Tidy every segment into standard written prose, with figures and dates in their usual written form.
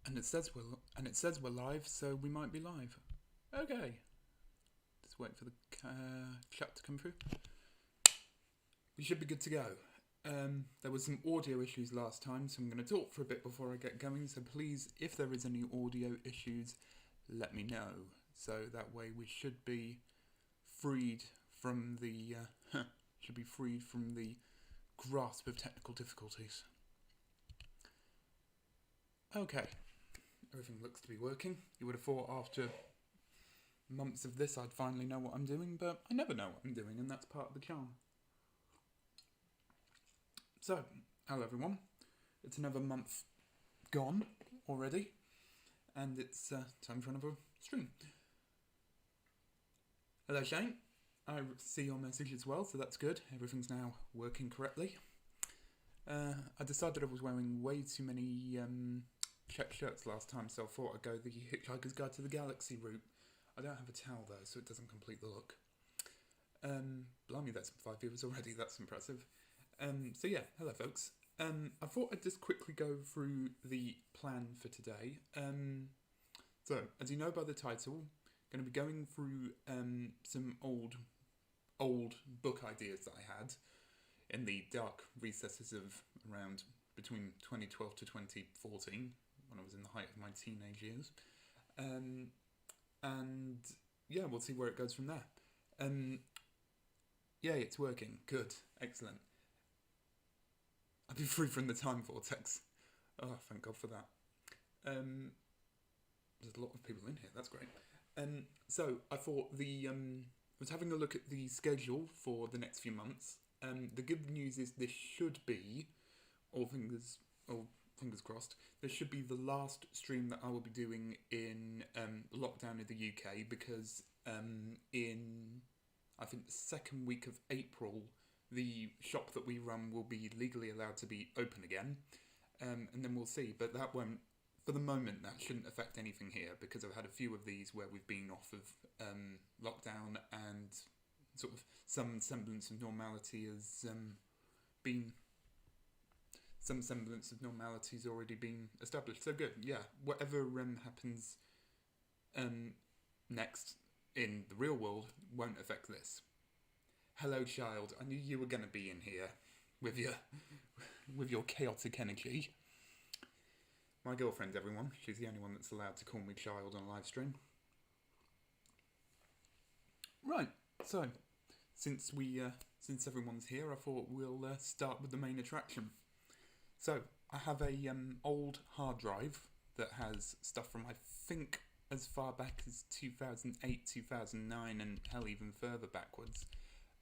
And it says we're live, so we might be live. Okay. Just wait for the chat to come through. We should be good to go. There was some audio issues last time, so I'm going to talk for a bit before I get going. So please, if there is any audio issues, let me know. So that way we should be freed from the grasp of technical difficulties. Okay. Everything looks to be working. You would have thought after months of this I'd finally know what I'm doing, but I never know what I'm doing, and that's part of the charm. So, hello everyone. It's another month gone already, and it's time for another stream. Hello Shane. I see your message as well, so that's good. Everything's now working correctly. I decided I was wearing way too many check shirts last time, so I thought I'd go the Hitchhiker's Guide to the Galaxy route. I don't have a towel though, so it doesn't complete the look. Blimey, that's 5 viewers already, that's impressive. So yeah, hello folks. I thought I'd just quickly go through the plan for today. So, as you know by the title, I'm going to be going through some old book ideas that I had in the dark recesses of around between 2012 to 2014, when I was in the height of my teenage years. And yeah, we'll see where it goes from there. Yay, it's working. Good. Excellent. I'll be free from the time vortex. Oh, thank God for that. There's a lot of people in here. That's great. So I thought was having a look at the schedule for the next few months. The good news is this should be, all fingers crossed, this should be the last stream that I will be doing in lockdown in the UK, because in, I think, the second week of April, the shop that we run will be legally allowed to be open again, and then we'll see. But that won't, for the moment, that shouldn't affect anything here, because I've had a few of these where we've been off of lockdown, and sort of some semblance of normality has already been established. So good, yeah. Whatever happens next in the real world won't affect this. Hello, child. I knew you were going to be in here with your chaotic energy. My girlfriend, everyone. She's the only one that's allowed to call me child on a live stream. Right. So, since everyone's here, I thought we'll start with the main attraction. So, I have a old hard drive that has stuff from, I think, as far back as 2008, 2009, and hell, even further backwards.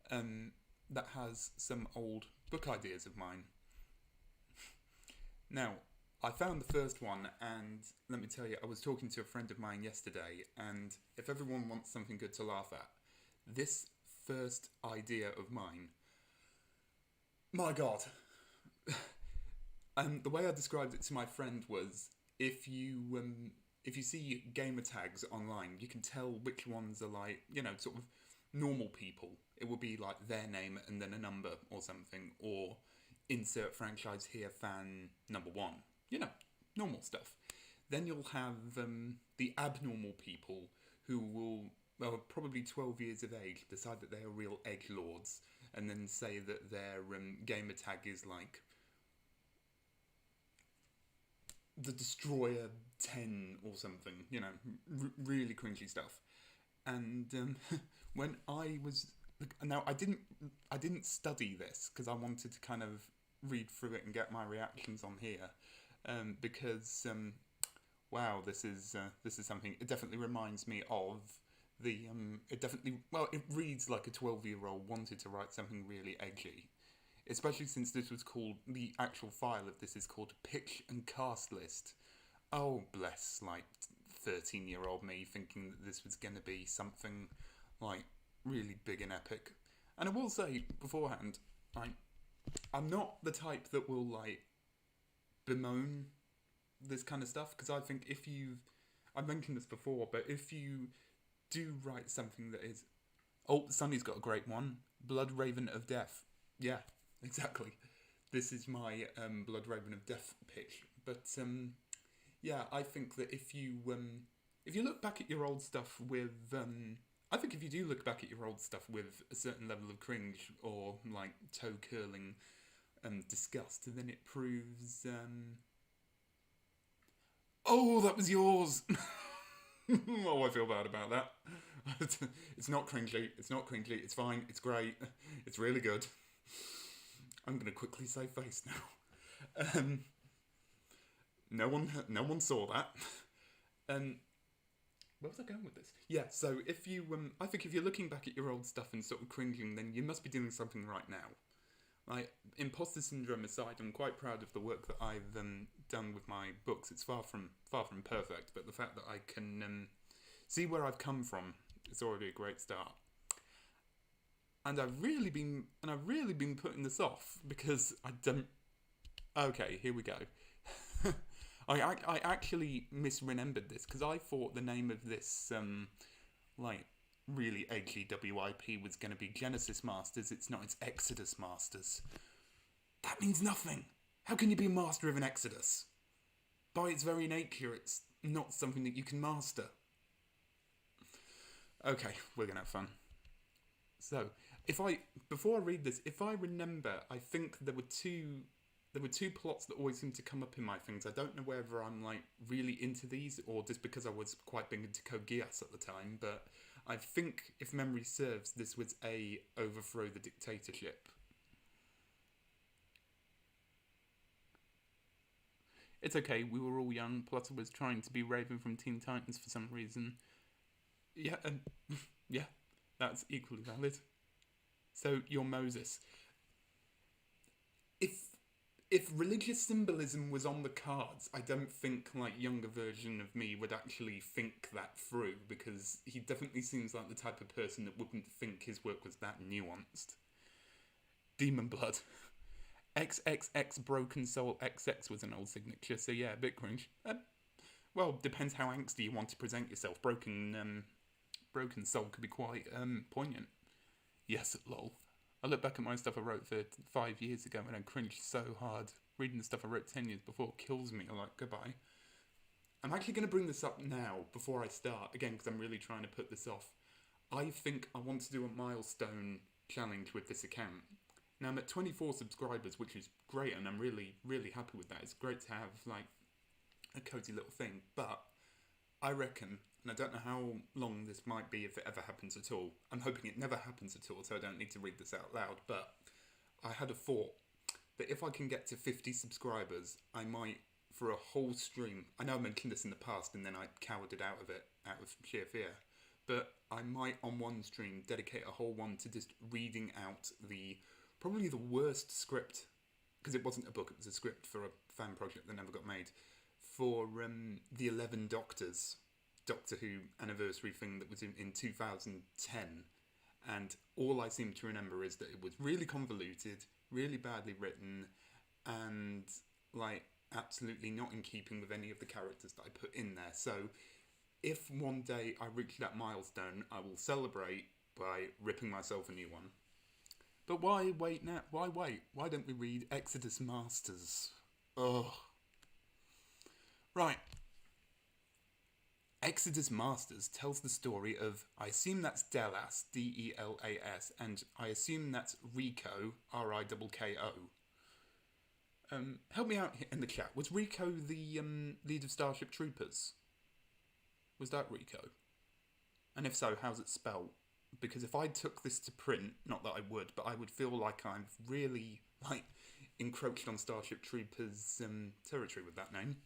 That has some old book ideas of mine. Now, I found the first one, and let me tell you, I was talking to a friend of mine yesterday, and if everyone wants something good to laugh at, this first idea of mine, my God. The way I described it to my friend was, if you see gamer tags online, you can tell which ones are like, sort of normal people. It will be like their name and then a number or something, or insert franchise here fan number 1. Normal stuff. Then you'll have the abnormal people who will, well, probably 12 years of age, decide that they are real edgelords, and then say that their gamer tag is like the Destroyer 10 or something, really cringy stuff. And when I was, now I didn't study this because I wanted to kind of read through it and get my reactions on here, because wow, this is something. It definitely reminds me of the it reads like a 12-year-old wanted to write something really edgy. Especially since this was called, the actual file of this is called Pitch and Cast List. Oh, bless, 13-year-old me thinking that this was going to be something, really big and epic. And I will say, beforehand, I'm not the type that will, bemoan this kind of stuff, because I think I've mentioned this before, but if you do write something that is, oh, Sunny's got a great one, Blood Raven of Death. Yeah. Exactly. This is my Blood Raven of Death pitch. But Yeah, I think that if you look back at your old stuff with I think if you do look back at your old stuff with a certain level of cringe or like toe curling disgust, then it proves oh, that was yours. Oh, I feel bad about that. It's not cringy. It's not cringy. It's fine. It's great. It's really good. I'm gonna quickly save face now. No one saw that. Um, where was I going with this? Yeah. So if you, I think if you're looking back at your old stuff and sort of cringing, then you must be doing something right now. Like imposter syndrome aside, I'm quite proud of the work that I've done with my books. It's far from perfect, but the fact that I can see where I've come from is already a great start. And I've really been putting this off because I don't. Okay, here we go. I actually misremembered this because I thought the name of this like really edgy WIP was going to be Genesis Masters. It's not. It's Exodus Masters. That means nothing. How can you be a master of an Exodus? By its very nature, it's not something that you can master. Okay, we're gonna have fun. So, if I before I read this, if I remember, I think there were two plots that always seem to come up in my things. I don't know whether I'm like really into these or just because I was quite big into Code Geass at the time, but I think if memory serves, this was a overthrow the dictatorship. It's okay, we were all young, plus I was trying to be Raven from Teen Titans for some reason. Yeah, and yeah, that's equally valid. So you're Moses. If if religious symbolism was on the cards, I don't think like younger version of me would actually think that through because he definitely seems like the type of person that wouldn't think his work was that nuanced. Demon Blood. XXX Broken Soul XX was an old signature, so yeah, a bit cringe. Well, depends how angsty you want to present yourself. Broken Soul could be quite poignant. Yes, lol. I look back at my stuff I wrote 5 years ago and I cringed so hard. Reading the stuff I wrote 10 years before kills me. I'm like, goodbye. I'm actually going to bring this up now before I start, again, because I'm really trying to put this off. I think I want to do a milestone challenge with this account. Now, I'm at 24 subscribers, which is great, and I'm really, really happy with that. It's great to have, like, a cozy little thing, but I reckon, and I don't know how long this might be if it ever happens at all. I'm hoping it never happens at all, so I don't need to read this out loud, but I had a thought that if I can get to 50 subscribers, I might, for a whole stream, I know I mentioned this in the past and then I cowered it out of sheer fear, but I might on one stream dedicate a whole one to just reading out probably the worst script, because it wasn't a book, it was a script for a fan project that never got made, for the 11 Doctors Doctor Who anniversary thing that was in 2010. And all I seem to remember is that it was really convoluted, really badly written, and like absolutely not in keeping with any of the characters that I put in there. So if one day I reach that milestone, I will celebrate by ripping myself a new one. But why wait now? Why wait? Why don't we read Exodus Masters? Ugh. Right. Exodus Masters tells the story of, I assume that's Delas, Delas, and I assume that's Rico, Rikko. Help me out in the chat. Was Rico the lead of Starship Troopers? Was that Rico? And if so, how's it spelled? Because if I took this to print, not that I would, but I would feel like I've really encroached on Starship Troopers territory with that name.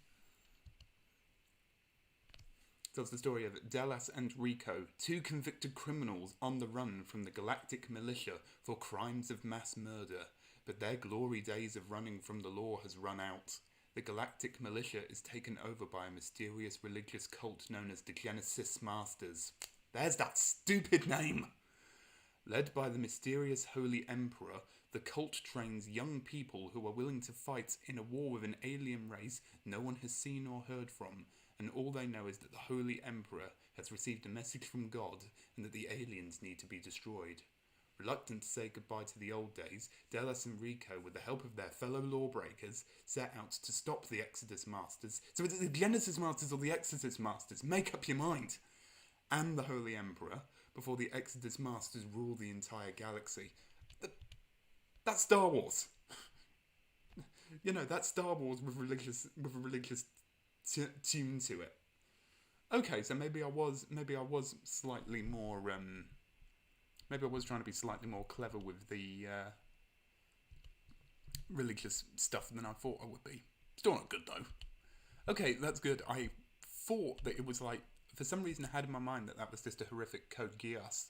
Tells the story of Delas and Rico, two convicted criminals on the run from the Galactic Militia for crimes of mass murder, but their glory days of running from the law has run out. The Galactic Militia is taken over by a mysterious religious cult known as the Genesis Masters. There's that stupid name! Led by the mysterious Holy Emperor, the cult trains young people who are willing to fight in a war with an alien race no one has seen or heard from, and all they know is that the Holy Emperor has received a message from God and that the aliens need to be destroyed. Reluctant to say goodbye to the old days, Delos and Rico, with the help of their fellow lawbreakers, set out to stop the Exodus Masters. So is it the Genesis Masters or the Exodus Masters? Make up your mind! And the Holy Emperor, before the Exodus Masters rule the entire galaxy. That's Star Wars. You know, that's Star Wars with a religious tune to it. Okay, so maybe I was slightly more maybe I was trying to be slightly more clever with the religious stuff than I thought I would be. Still not good though. Okay, that's good. I thought that it was like, for some reason I had in my mind that was just a horrific Code Geass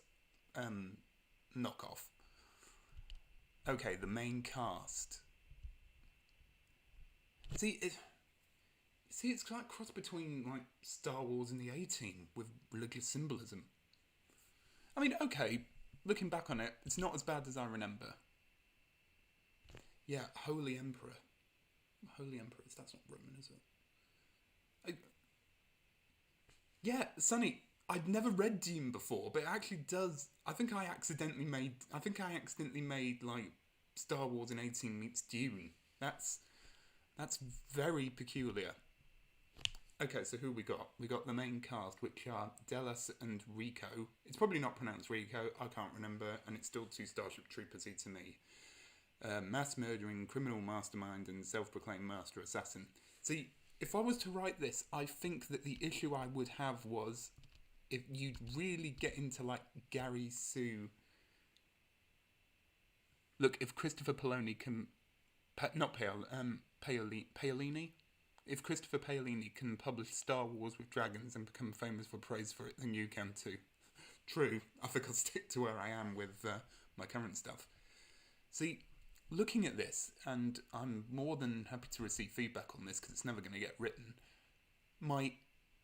knockoff. Okay, the main cast. See, it's like cross between like Star Wars and the A-Team with religious symbolism. I mean, okay, looking back on it, it's not as bad as I remember. Yeah, Holy Emperor. Holy Emperor, that's not Roman, is it? Yeah, Sonny, I'd never read Dune before, but it actually does. I think I accidentally made like Star Wars and A-Team meets Dune. That's very peculiar. Okay, so who we got? We got the main cast, which are Delos and Rico. It's probably not pronounced Rico, I can't remember, and it's still too Starship Troopers-y to me. Mass-murdering criminal mastermind and self-proclaimed master assassin. See, if I was to write this, I think that the issue I would have was if you'd really get into, like, Gary Sue. Look, if Christopher Paolini can... Paolini? If Christopher Paolini can publish Star Wars with dragons and become famous for praise for it, then you can too. True, I think I'll stick to where I am with my current stuff. See, looking at this, and I'm more than happy to receive feedback on this because it's never going to get written,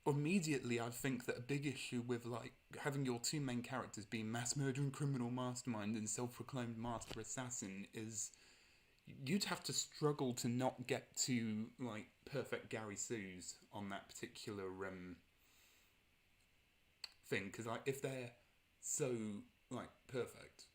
immediately I think that a big issue with like having your two main characters being mass-murdering criminal mastermind and self-proclaimed master assassin is... you'd have to struggle to not get to like perfect Gary Sues on that particular thing, because like if they're so like perfect.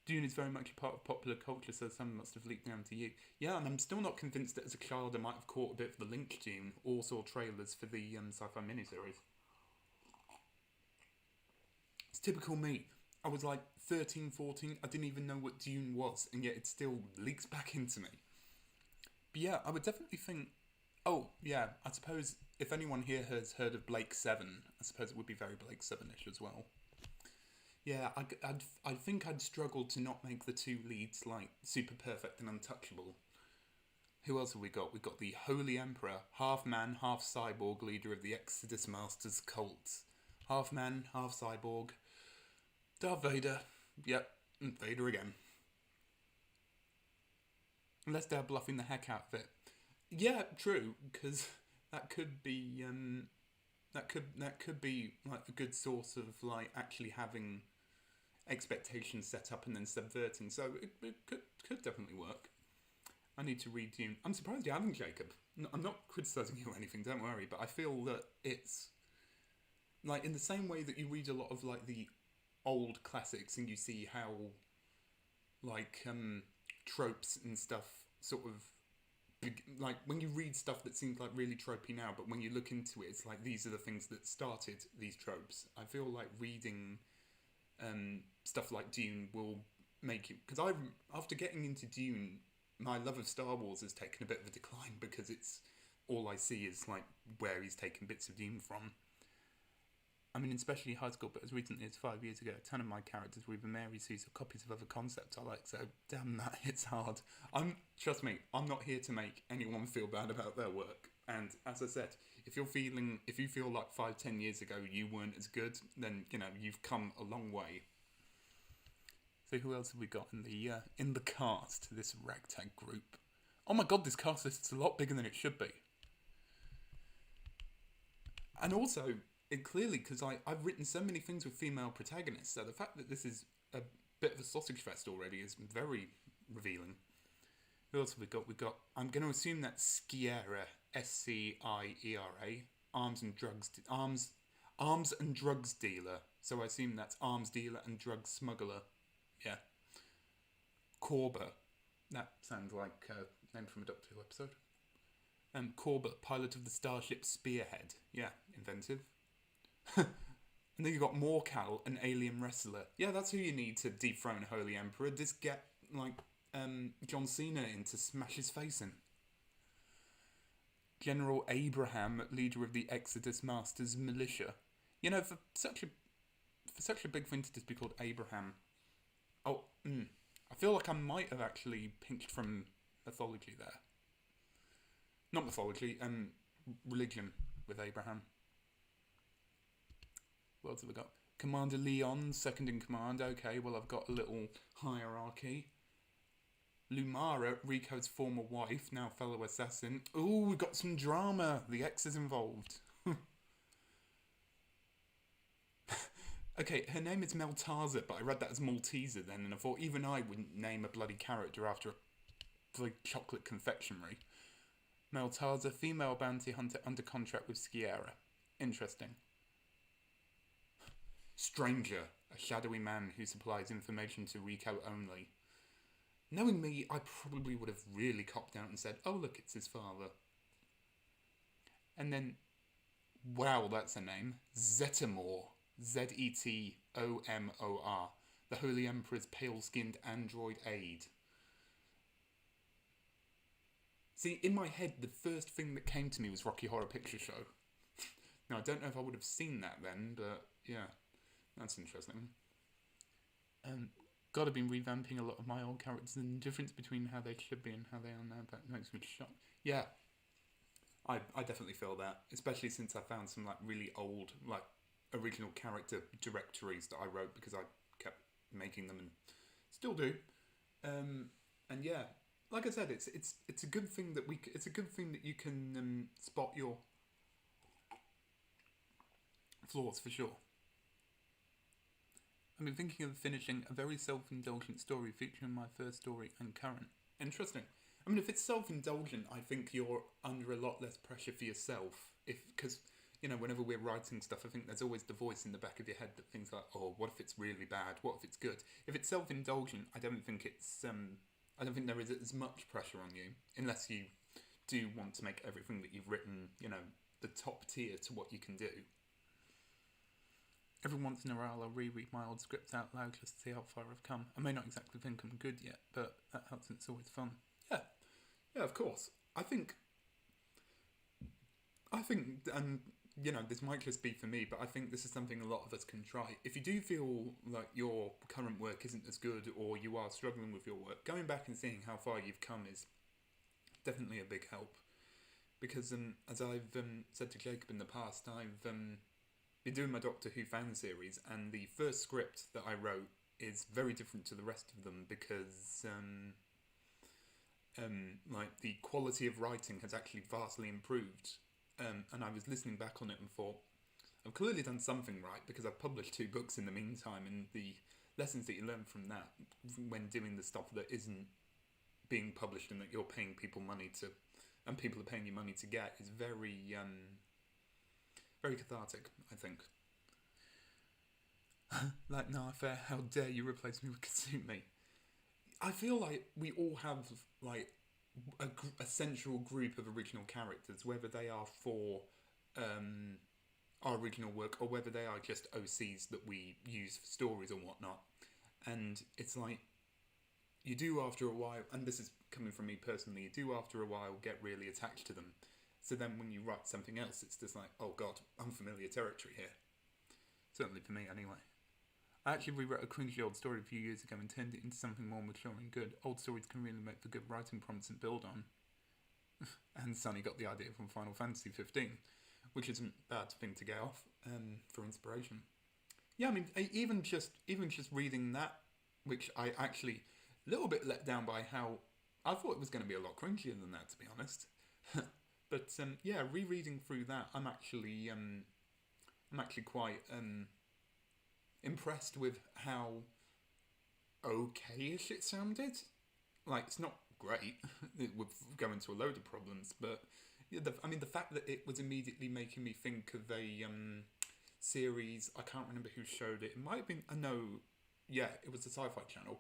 Dune is very much a part of popular culture, so some must have leaked down to you. Yeah, and I'm still not convinced that as a child I might have caught a bit of the Link Dune or saw trailers for the sci-fi miniseries. It's typical me. I was like 13, 14, I didn't even know what Dune was, and yet it still leaks back into me. But yeah, I would definitely think... oh, yeah, I suppose if anyone here has heard of Blake 7, I suppose it would be very Blake 7-ish as well. Yeah, I think I'd struggle to not make the two leads, like, super perfect and untouchable. Who else have we got? We've got the Holy Emperor, half man, half cyborg, leader of the Exodus Masters cult. Half man, half cyborg... Darth Vader. Yep, Vader again. Unless they're bluffing the heck out of it. Yeah, true, because that could be that could be like a good source of like actually having expectations set up and then subverting. So it could definitely work. I need to read Dune. I'm surprised you haven't, Jacob. I'm not criticising you or anything, don't worry, but I feel that it's like in the same way that you read a lot of like the old classics and you see how like tropes and stuff sort of like when you read stuff that seems like really tropey now, but when you look into it it's like these are the things that started these tropes. I feel like reading stuff like Dune will make you, because after getting into Dune my love of Star Wars has taken a bit of a decline because it's all I see is like where he's taken bits of Dune from. I mean, especially high school, but as recently as 5 years ago, a ton of my characters were either Mary Sues or copies of other concepts I like, so damn that, it's hard. Trust me, I'm not here to make anyone feel bad about their work. And as I said, if you feel like 5-10 years ago you weren't as good, then, you know, you've come a long way. So who else have we got in the cast, this ragtag group? Oh my god, this cast list is a lot bigger than it should be. And also... clearly, because I've written so many things with female protagonists, so the fact that this is a bit of a sausage fest already is very revealing. Who else have we got? I'm going to assume that's Sciera, Sciera, Arms and Drugs. Arms and drugs dealer. So I assume that's arms dealer and drug smuggler. Yeah. Corber. That sounds like a name from a Doctor Who episode. Corbett, pilot of the starship Spearhead. Yeah, inventive. And then you got Morcal, an alien wrestler. Yeah, that's who you need to dethrone Holy Emperor. Just get, like, John Cena in to smash his face in. General Abraham, leader of the Exodus Masters militia. You know, for such a big thing to just be called Abraham. I feel like I might have actually pinched from mythology there. Not mythology, religion with Abraham. What else have I got? Commander Leon, second in command. Okay, well, I've got a little hierarchy. Lumara, Rico's former wife, now fellow assassin. Ooh, we've got some drama. The X is involved. Okay, her name is Meltaza, but I read that as Malteser then, and I thought even I wouldn't name a bloody character after a bloody chocolate confectionery. Meltaza, female bounty hunter under contract with Sierra. Interesting. Stranger, a shadowy man who supplies information to Rico only. Knowing me, I probably would have really copped out and said, oh look, it's his father. And then, wow, that's a name. Zetamor. Zetomor. The Holy Emperor's pale-skinned android aide. See, in my head, the first thing that came to me was Rocky Horror Picture Show. Now, I don't know if I would have seen that then, but yeah, that's interesting. God, I've been revamping a lot of my old characters, and the difference between how they should be and how they are now, that makes me shocked. Yeah, I definitely feel that, especially since I found some like really old, like original character directories that I wrote because I kept making them and still do. And yeah, like I said, it's a good thing that it's a good thing that you can spot your flaws for sure. I've been thinking of finishing a very self-indulgent story featuring my first story and current. Interesting. I mean, if it's self-indulgent, I think you're under a lot less pressure for yourself. Because, you know, whenever we're writing stuff, I think there's always the voice in the back of your head that thinks like, oh, what if it's really bad? What if it's good? If it's self-indulgent, I don't think I don't think there is as much pressure on you, unless you do want to make everything that you've written, you know, the top tier to what you can do. Every once in a while I'll reread my old scripts out loud just to see how far I've come. I may not exactly think I'm good yet, but that helps and it's always fun. Yeah, of course. I think, and you know, this might just be for me, but I think this is something a lot of us can try. If you do feel like your current work isn't as good, or you are struggling with your work, going back and seeing how far you've come is definitely a big help. Because as I've said to Jacob in the past, I've been doing my Doctor Who fan series, and the first script that I wrote is very different to the rest of them because like the quality of writing has actually vastly improved. And I was listening back on it and thought, I've clearly done something right because I've published 2 books in the meantime, and the lessons that you learn from that when doing the stuff that isn't being published and that you're paying people money to, and people are paying you money to get, is very very cathartic, I think. Like, nah, fair, how dare you replace me with Kasumi? I feel like we all have, like, a central group of original characters, whether they are for our original work or whether they are just OCs that we use for stories or whatnot. And it's like, you do after a while, and this is coming from me personally, you do after a while get really attached to them. So then when you write something else, it's just like, oh god, unfamiliar territory here. Certainly for me, anyway. I actually rewrote a cringy old story a few years ago and turned it into something more mature and good. Old stories can really make for good writing prompts and build on. And Sonny got the idea from Final Fantasy 15, which isn't a bad thing to get off for inspiration. Yeah, I mean, even just reading that, which I actually a little bit let down by how I thought it was going to be a lot cringier than that, to be honest. But yeah, rereading through that, I'm actually quite impressed with how okay-ish it sounded. Like, it's not great. It would go into a load of problems, but yeah, the fact that it was immediately making me think of a series. I can't remember who showed it. It might have been. No, yeah, it was the Sci-Fi Channel.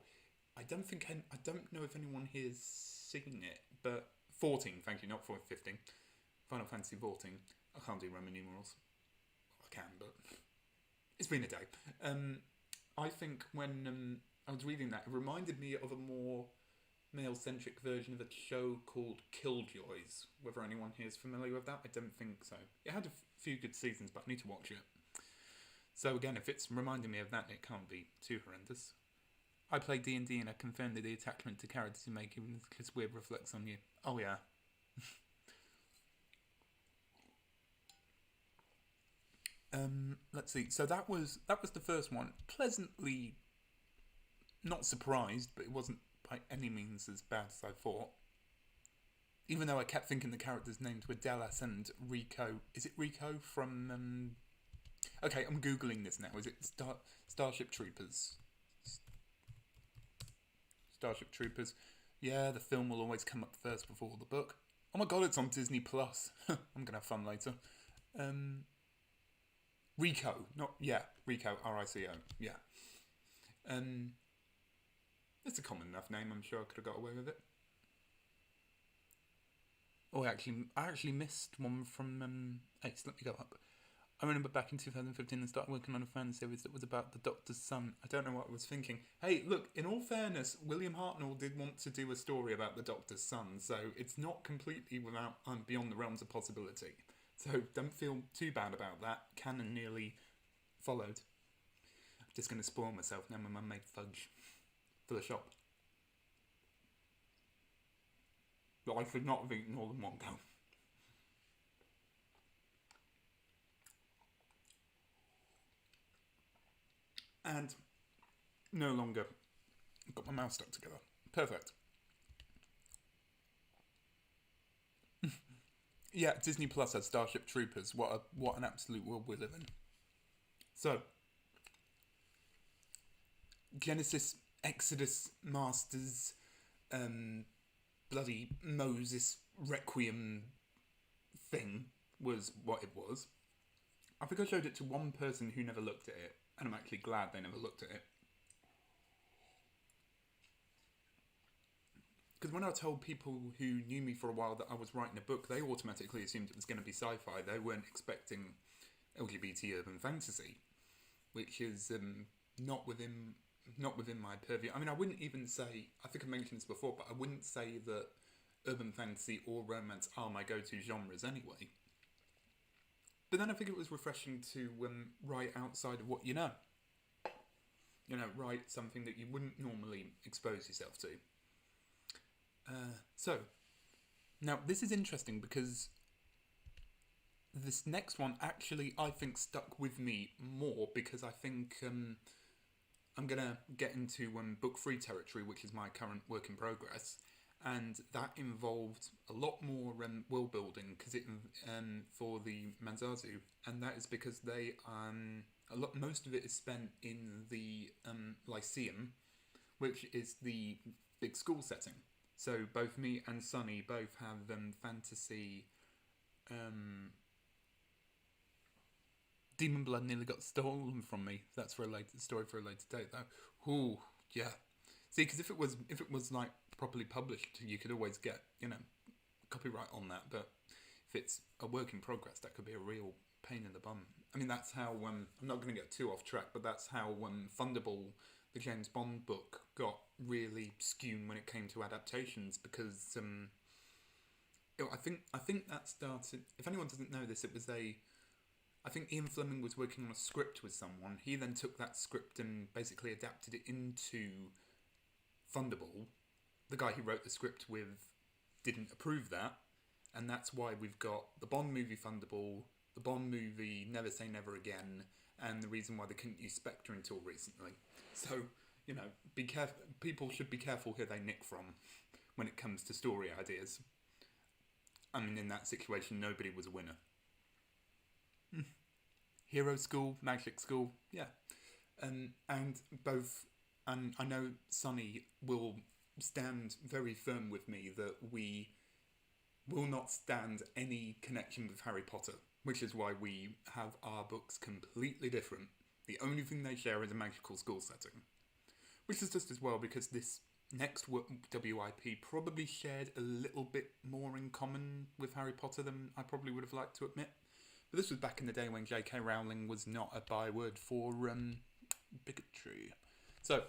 I don't know if anyone here's seen it, but 14. Thank you, not 15. Final Fantasy 14. I can't do Roman numerals. I can, but it's been a day. I think when I was reading that, it reminded me of a more male-centric version of a show called Killjoys. Whether anyone here is familiar with that, I don't think so. It had a few good seasons, but I need to watch it. So again, if it's reminding me of that, it can't be too horrendous. I play D&D and I confirm that the attachment to characters you make, even if it's weird, reflects on you. Oh yeah. Let's see. So that was the first one. Pleasantly not surprised, but it wasn't by any means as bad as I thought. Even though I kept thinking the characters' names were Dallas and Rico. Is it Rico from... Okay, I'm Googling this now. Is it Starship Troopers? Starship Troopers. Yeah, the film will always come up first before the book. Oh my god, it's on Disney Plus. I'm going to have fun later. Rico. Rico. R-I-C-O. Yeah. It's a common enough name. I'm sure I could have got away with it. Oh, I actually missed one from Ace. Let me go up. I remember back in 2015 and started working on a fan series that was about the Doctor's son. I don't know what I was thinking. Hey, look, in all fairness, William Hartnell did want to do a story about the Doctor's son, so it's not completely without beyond the realms of possibility. So don't feel too bad about that. Canon nearly followed. I'm just going to spoil myself now. My mum made fudge for the shop. But I should not have eaten all in one go. And no longer got my mouth stuck together. Perfect. Yeah, Disney Plus has Starship Troopers. What an absolute world we live in. So, Genesis, Exodus, Masters, bloody Moses Requiem thing was what it was. I think I showed it to one person who never looked at it, and I'm actually glad they never looked at it. Because when I told people who knew me for a while that I was writing a book, they automatically assumed it was going to be sci-fi. They weren't expecting LGBT urban fantasy, which is not within my purview. I mean, I wouldn't even say, I think I mentioned this before, but I wouldn't say that urban fantasy or romance are my go-to genres anyway. But then I think it was refreshing to write outside of what you know. You know, write something that you wouldn't normally expose yourself to. So, now this is interesting because this next one actually, I think, stuck with me more because I think I'm going to get into book 3 territory, which is my current work in progress. And that involved a lot more world building because it for the Manzazu, and that is because they most of it is spent in the Lyceum, which is the big school setting. So both me and Sunny both have fantasy. Demon Blood nearly got stolen from me. That's for a later story for a later date, though. Ooh, yeah. See, because if it was like properly published, you could always get copyright on that. But if it's a work in progress, that could be a real pain in the bum. I mean, that's how I'm not going to get too off track, but that's how Thunderball, the James Bond book, got really skewed when it came to adaptations because I think that started. If anyone doesn't know this, it was I think Ian Fleming was working on a script with someone. He then took that script and basically adapted it into Thunderball. The guy who wrote the script with didn't approve that, and that's why we've got the Bond movie Thunderball, the Bond movie Never Say Never Again, and the reason why they couldn't use Spectre until recently. So, be careful. People should be careful who they nick from when it comes to story ideas. I mean, in that situation, nobody was a winner. Hero School, Magic School, yeah. And both, and I know Sunny will stand very firm with me that we will not stand any connection with Harry Potter. which is why we have our books completely different. The only thing they share is a magical school setting, which is just as well because this next WIP probably shared a little bit more in common with Harry Potter than I probably would have liked to admit. But this was back in the day when J.K. Rowling was not a byword for bigotry. So,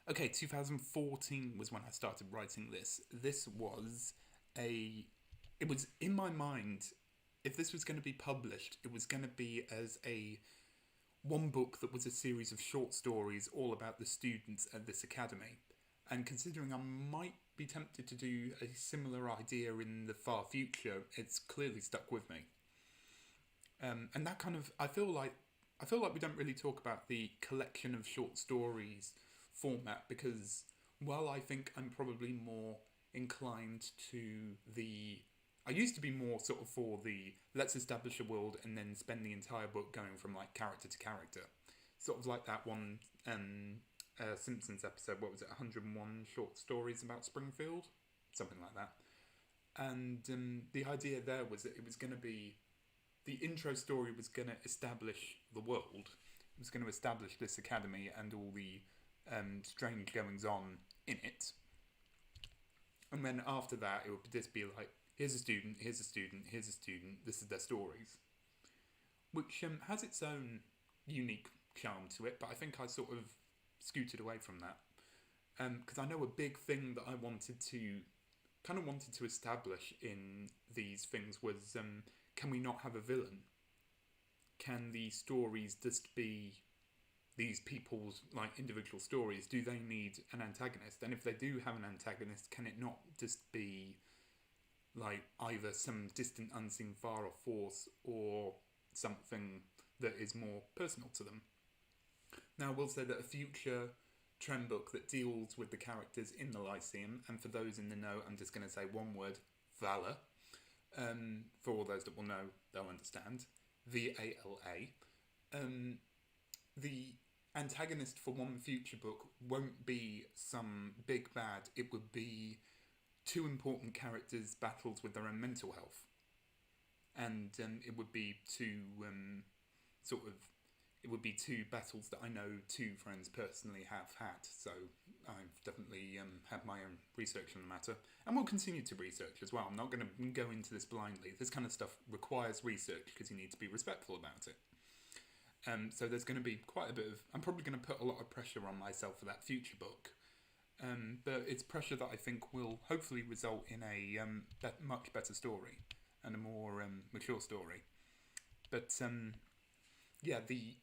2014 was when I started writing this. This was it was in my mind, if this was going to be published, it was going to be as a one book that was a series of short stories all about the students at this academy. And considering I might be tempted to do a similar idea in the far future, it's clearly stuck with me. And that kind of, I feel like we don't really talk about the collection of short stories format because while I think I'm probably more inclined to I used to be more sort of for the let's establish a world and then spend the entire book going from like character to character. Sort of like that one Simpsons episode, what was it, 101 short stories about Springfield? Something like that. And the idea there was that it was going to be, the intro story was going to establish the world. It was going to establish this academy and all the strange goings on in it. And then after that, it would just be like, here's a student, here's a student, here's a student, this is their stories. Which has its own unique charm to it, but I think I sort of scooted away from that. Because I know a big thing that I wanted to establish in these things was, can we not have a villain? Can the stories just be these people's like individual stories? Do they need an antagonist? And if they do have an antagonist, can it not just be like either some distant unseen far off force or something that is more personal to them? Now I will say that a future trend book that deals with the characters in the Lyceum, and for those in the know, I'm just going to say one word, Vala. For all those that will know, they'll understand. VALA. The antagonist for one future book won't be some big bad. It would be two important characters' battles with their own mental health. And it would be two battles that I know two friends personally have had. So I've definitely had my own research on the matter, and will continue to research as well. I'm not going to go into this blindly. This kind of stuff requires research because you need to be respectful about it. So there's going to be quite a bit of, I'm probably going to put a lot of pressure on myself for that future book. But it's pressure that I think will hopefully result in a much better story and a more mature story. But the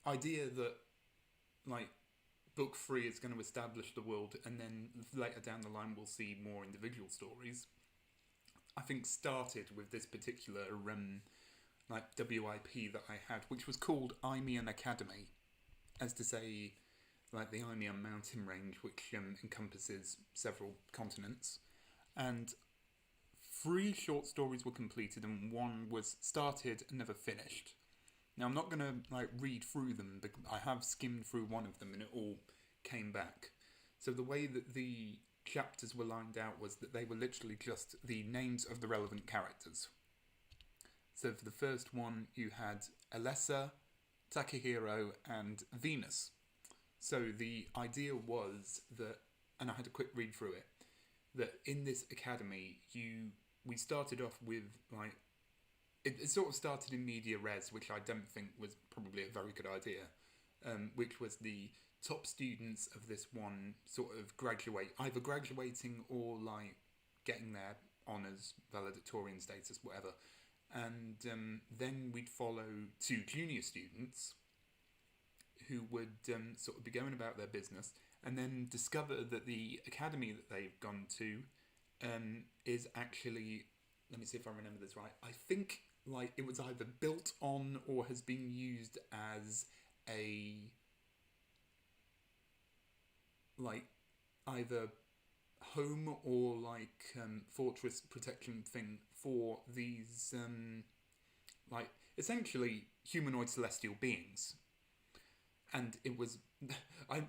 idea that like book 3 is going to establish the world and then later down the line we'll see more individual stories, I think started with this particular WIP that I had, which was called Eimian Academy, as to say like the Eimian mountain range, which encompasses several continents. And 3 short stories were completed and 1 was started and never finished. Now I'm not going to read through them, because I have skimmed through one of them and it all came back. So the way that the chapters were lined out was that they were literally just the names of the relevant characters. So for the first one you had Alessa, Takahiro and Venus. So the idea was that, and I had a quick read through it, that in this academy we started off with it sort of started in media res, which I don't think was probably a very good idea, which was the top students of this one sort of either graduating or getting their honours, valedictorian status, whatever. And then we'd follow 2 junior students who would sort of be going about their business and then discover that the academy that they've gone to is actually, let me see if I remember this right, I think it was either built on or has been used as a either home or fortress protection thing for these essentially humanoid celestial beings. And it was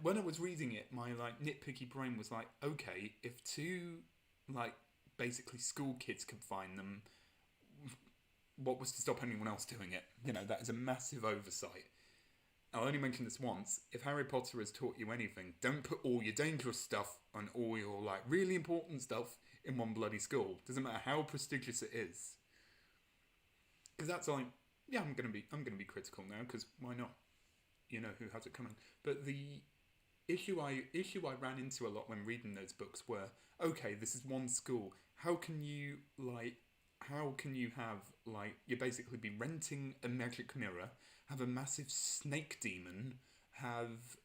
when I was reading it, my nitpicky brain was like, okay, if 2 basically school kids could find them, what was to stop anyone else doing it? That is a massive oversight. I'll only mention this once. If Harry Potter has taught you anything, don't put all your dangerous stuff and all your really important stuff in one bloody school. Doesn't matter how prestigious it is. Because that's yeah, I'm gonna be critical now. Because why not? You know who has it coming. But the issue I ran into a lot when reading those books were, okay, this is one school. How can you have you basically be renting a magic mirror, have a massive snake demon, have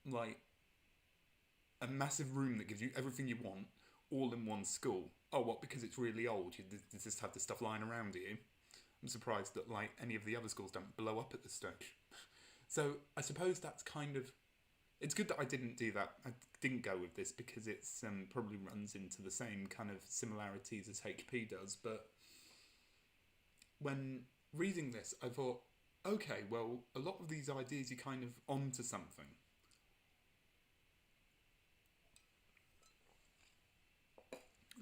like a massive room that gives you everything you want, all in one school? Oh, what? Because it's really old. You just have this stuff lying around you. I'm surprised that any of the other schools don't blow up at this stage. So I suppose that's kind of. It's good that I didn't do that. I didn't go with this because it's probably runs into the same kind of similarities as HP does. But when reading this, I thought, okay, well, a lot of these ideas are kind of onto something.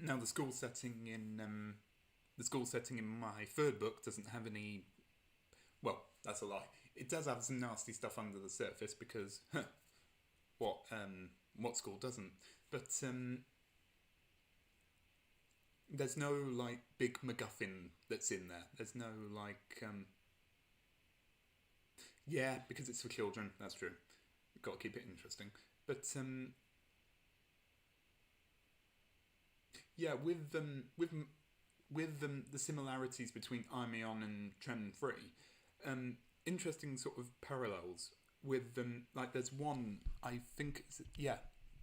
Now, the school setting in my third book doesn't have any. Well, that's a lie. It does have some nasty stuff under the surface because what school doesn't? But there's no big MacGuffin that's in there. There's no yeah, because it's for children. That's true. You've got to keep it interesting. But yeah, with the similarities between Imeon and Chen 3, interesting sort of parallels with them. There's one, I think,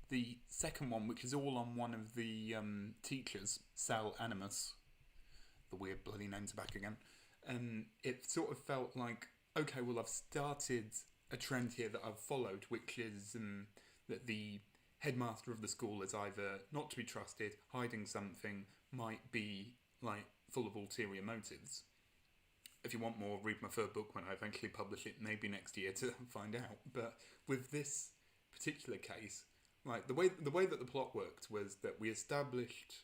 the second one, which is all on one of the teachers, Sal Animus. The weird bloody names are back again. It sort of felt like, okay, well, I've started a trend here that I've followed, which is that the headmaster of the school is either not to be trusted, hiding something, might be full of ulterior motives. If you want more, read my third book when I eventually publish it, maybe next year, to find out. But with this particular case, the way that the plot worked was that we established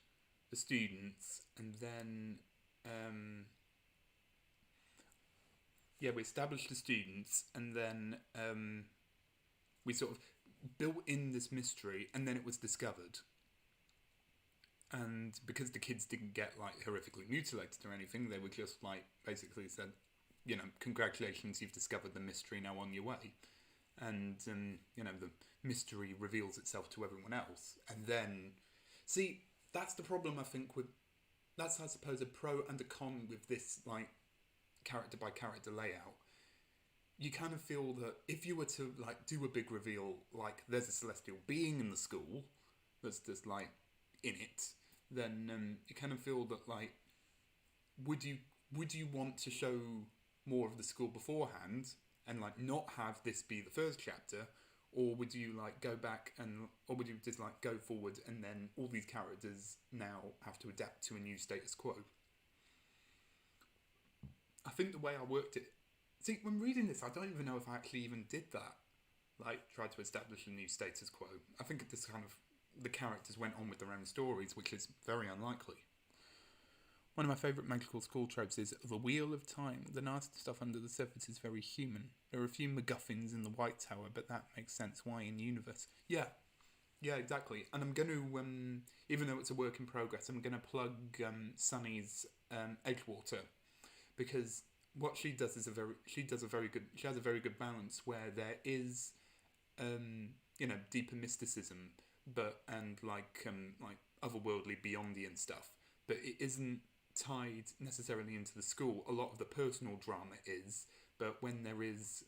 the students, and then we sort of built in this mystery, and then it was discovered. And because the kids didn't get horrifically mutilated or anything, they were just basically said, congratulations, you've discovered the mystery, now on your way. And the mystery reveals itself to everyone else. And then, see, that's the problem I think with. That's, I suppose, a pro and a con with this character by character layout. You kind of feel that if you were to do a big reveal, there's a celestial being in the school that's just in it, then you kind of feel that would you want to show more of the school beforehand and not have this be the first chapter, or would you go back or would you just go forward and then all these characters now have to adapt to a new status quo? I think the way I worked it. See, when reading this, I don't even know if I actually even did that. Tried to establish a new status quo. I think it just kind of. The characters went on with their own stories, which is very unlikely. One of my favourite magical school tropes is the Wheel of Time. The nasty stuff under the surface is very human. There are a few MacGuffins in the White Tower, but that makes sense. Why in universe? Yeah, exactly. And I'm going to, even though it's a work in progress, I'm going to plug Sunny's Edgewater, because what she does is she has a very good balance where there is, deeper mysticism, and otherworldly, Beyondian stuff, but it isn't tied necessarily into the school. A lot of the personal drama is, but when there is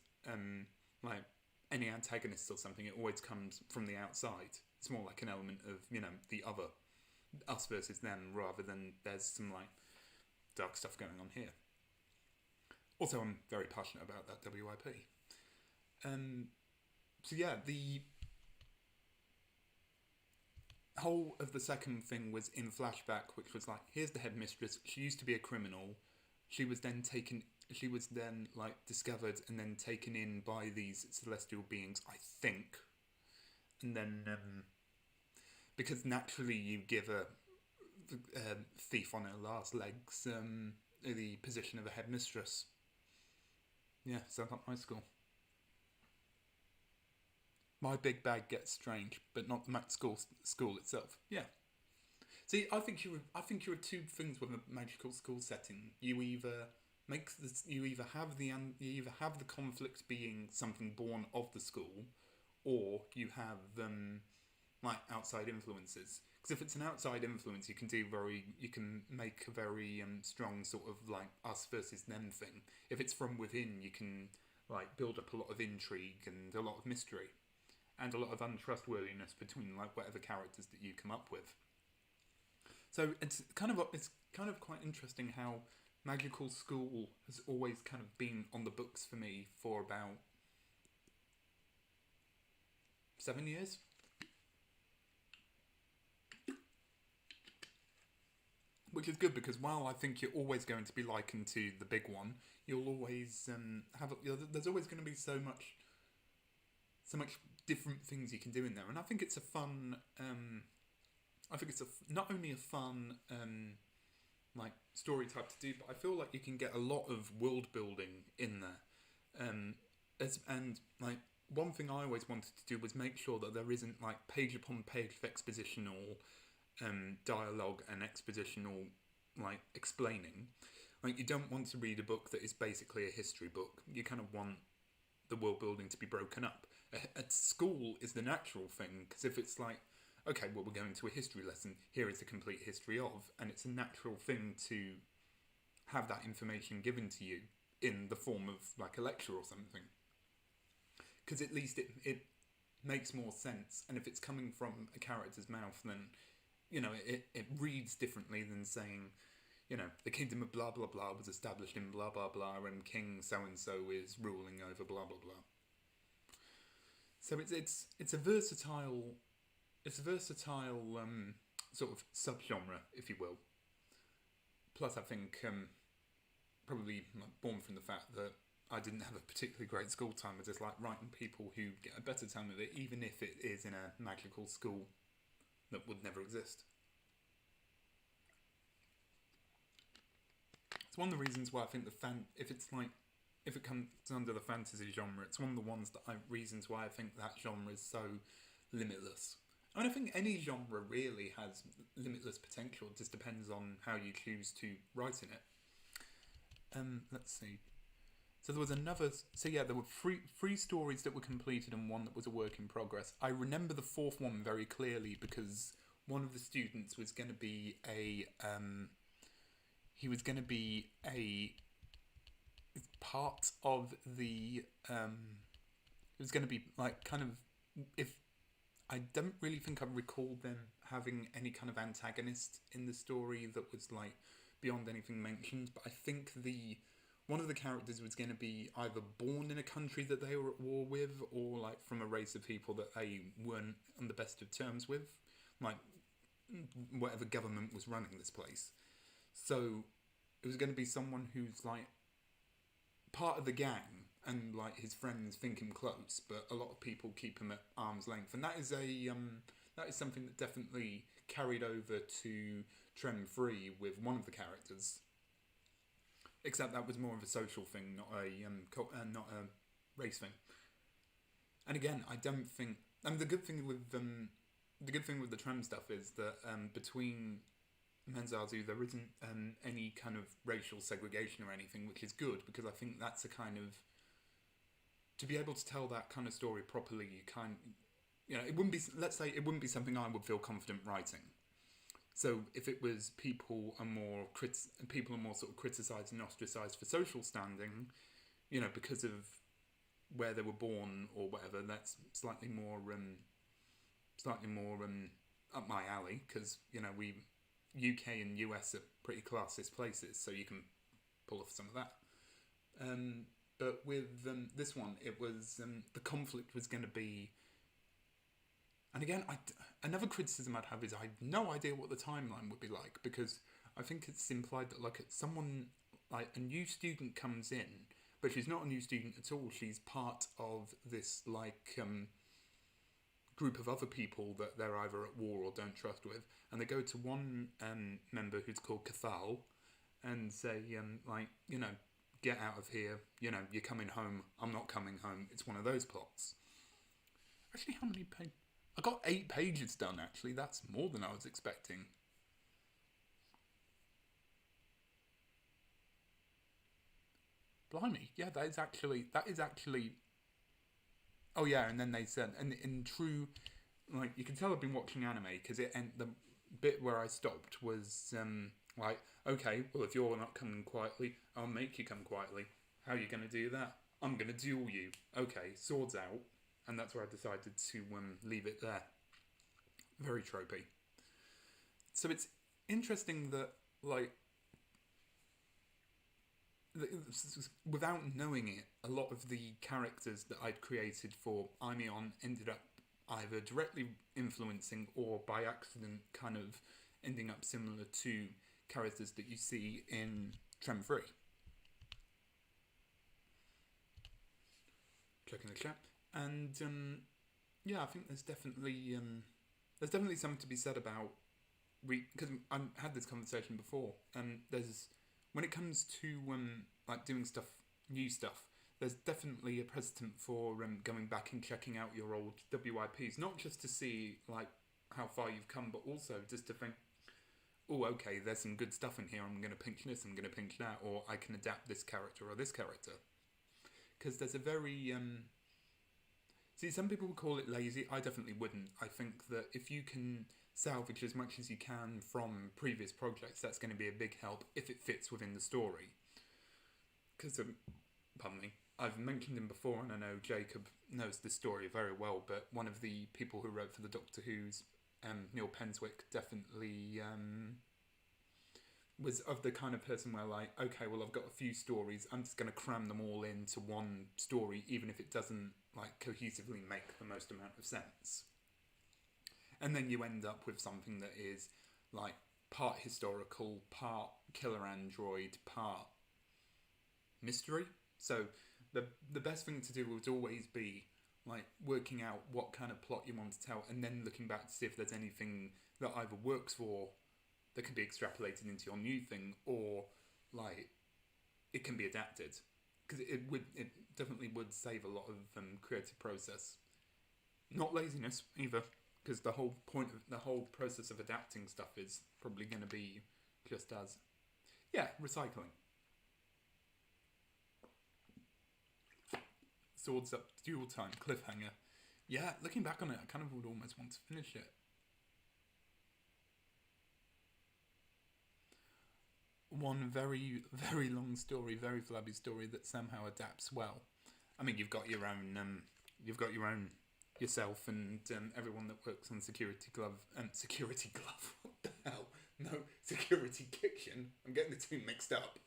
any antagonists or something, it always comes from the outside. It's more like an element of the other, us versus them, rather than there's some dark stuff going on here. Also, I'm very passionate about that WIP. So yeah, the whole of the second thing was in flashback, which was here's the headmistress. She used to be a criminal. She was then discovered and then taken in by these celestial beings, I think. And then because naturally you give a thief on her last legs the position of a headmistress. Yeah, sounds like my school. My big bag gets strange, but not the school itself. Yeah. See, I think you are two things with a magical school setting. You either you either have the conflict being something born of the school, or you have like outside influences. Because if it's an outside influence, you can make a very strong sort of like us versus them thing. If it's from within, you can like build up a lot of intrigue and a lot of mystery and a lot of untrustworthiness between like whatever characters that you come up with. So it's kind of quite interesting how Magical School has always kind of been on the books for me for about 7 years. Which is good because while I think you're always going to be likened to the big one, you'll always there's always going to be so much different things you can do in there, and I think it's a fun. I think it's not only a fun like story type to do, but I feel like you can get a lot of world building in there. And like one thing I always wanted to do was make sure that there isn't like page upon page of expositional dialogue and expositional like explaining. Like you don't want to read a book that is basically a history book. You kind of want the world building to be broken up. At school is the natural thing because if it's like, okay, well we're going to a history lesson. Here is the complete history of, and it's a natural thing to have that information given to you in the form of like a lecture or something. Because at least it makes more sense, and if it's coming from a character's mouth, then it reads differently than saying, the kingdom of blah blah blah was established in blah blah blah, and King so and so is ruling over blah blah blah. So it's a versatile sort of subgenre, if you will. Plus, I think probably born from the fact that I didn't have a particularly great school time. I just like writing people who get a better time of it, even if it is in a magical school that would never exist. It's one of the reasons why I think if it comes under the fantasy genre, it's one of the reasons why I think that genre is so limitless. I mean, I think any genre really has limitless potential. It just depends on how you choose to write in it. Let's see. So there was another. So yeah, there were three stories that were completed and one that was a work in progress. I remember the fourth one very clearly because one of the students was going to be he was going to be a part of the. It was going to be like kind of if. I don't really think I recall them having any kind of antagonist in the story that was like beyond anything mentioned, but I think one of the characters was going to be either born in a country that they were at war with, or like from a race of people that they weren't on the best of terms with, like whatever government was running this place. So it was going to be someone who's like part of the gang, and like his friends think him close, but a lot of people keep him at arm's length, and that is something that definitely carried over to Trem 3 with one of the characters. Except that was more of a social thing, not a race thing. And again, I don't think. And the good thing with the Trem stuff is that between Menzazu there isn't any kind of racial segregation or anything, which is good because I think that's a kind of to be able to tell that kind of story properly. It wouldn't be. Let's say it wouldn't be something I would feel confident writing. So if it was people are more sort of criticised and ostracised for social standing, because of where they were born or whatever, that's slightly more up my alley because we UK and US are pretty classist places, so you can pull off some of that. But with this one, it was the conflict was going to be. And again, another criticism I'd have is I had no idea what the timeline would be like because I think it's implied that like someone like a new student comes in, but she's not a new student at all. She's part of this like group of other people that they're either at war or don't trust with, and they go to one member who's called Cathal, and say, like, get out of here, you're coming home, I'm not coming home. It's one of those plots. Actually, how many pages? I got 8 pages done, actually. That's more than I was expecting. Blimey, yeah, that is actually. Oh yeah, and then they said, and in true, like, you can tell I've been watching anime because the bit where I stopped was like, okay, well, if you're not coming quietly, I'll make you come quietly. How are you gonna do that? I'm gonna duel you. Okay, swords out, and that's where I decided to leave it there. Very tropey. So it's interesting that, like, without knowing it, a lot of the characters that I'd created for Aimeon ended up either directly influencing or by accident kind of ending up similar to characters that you see in Trem 3. Checking the chat. And yeah, I think there's definitely something to be said about because I had this conversation before. There's when it comes to like doing new stuff. There's definitely a precedent for going back and checking out your old WIPs, not just to see like how far you've come, but also just to think, oh, okay, there's some good stuff in here. I'm going to pinch this, I'm going to pinch that, or I can adapt this character or this character. Because there's a very see, some people would call it lazy. I definitely wouldn't. I think that if you can salvage as much as you can from previous projects, that's going to be a big help if it fits within the story. Because, pardon me, I've mentioned him before, and I know Jacob knows this story very well, but one of the people who wrote for the Doctor Who's, Neil Penswick, definitely was of the kind of person where, like, okay, well, I've got a few stories, I'm just going to cram them all into one story, even if it doesn't, like, cohesively make the most amount of sense. And then you end up with something that is, like, part historical, part killer android, part mystery. So the best thing to do would always be, like, working out what kind of plot you want to tell, and then looking back to see if there's anything that either works for that can be extrapolated into your new thing, or like it can be adapted, because it definitely would save a lot of creative process, not laziness either, because the whole point of the whole process of adapting stuff is probably going to be just as recycling. Swords Up dual time cliffhanger. Yeah, looking back on it, I kind of would almost want to finish it. One very, very long story, very flabby story that somehow adapts well. I mean, you've got your own yourself and everyone that works on Security Glove. Security Glove. What the hell? No, Security Kitchen. I'm getting the two mixed up.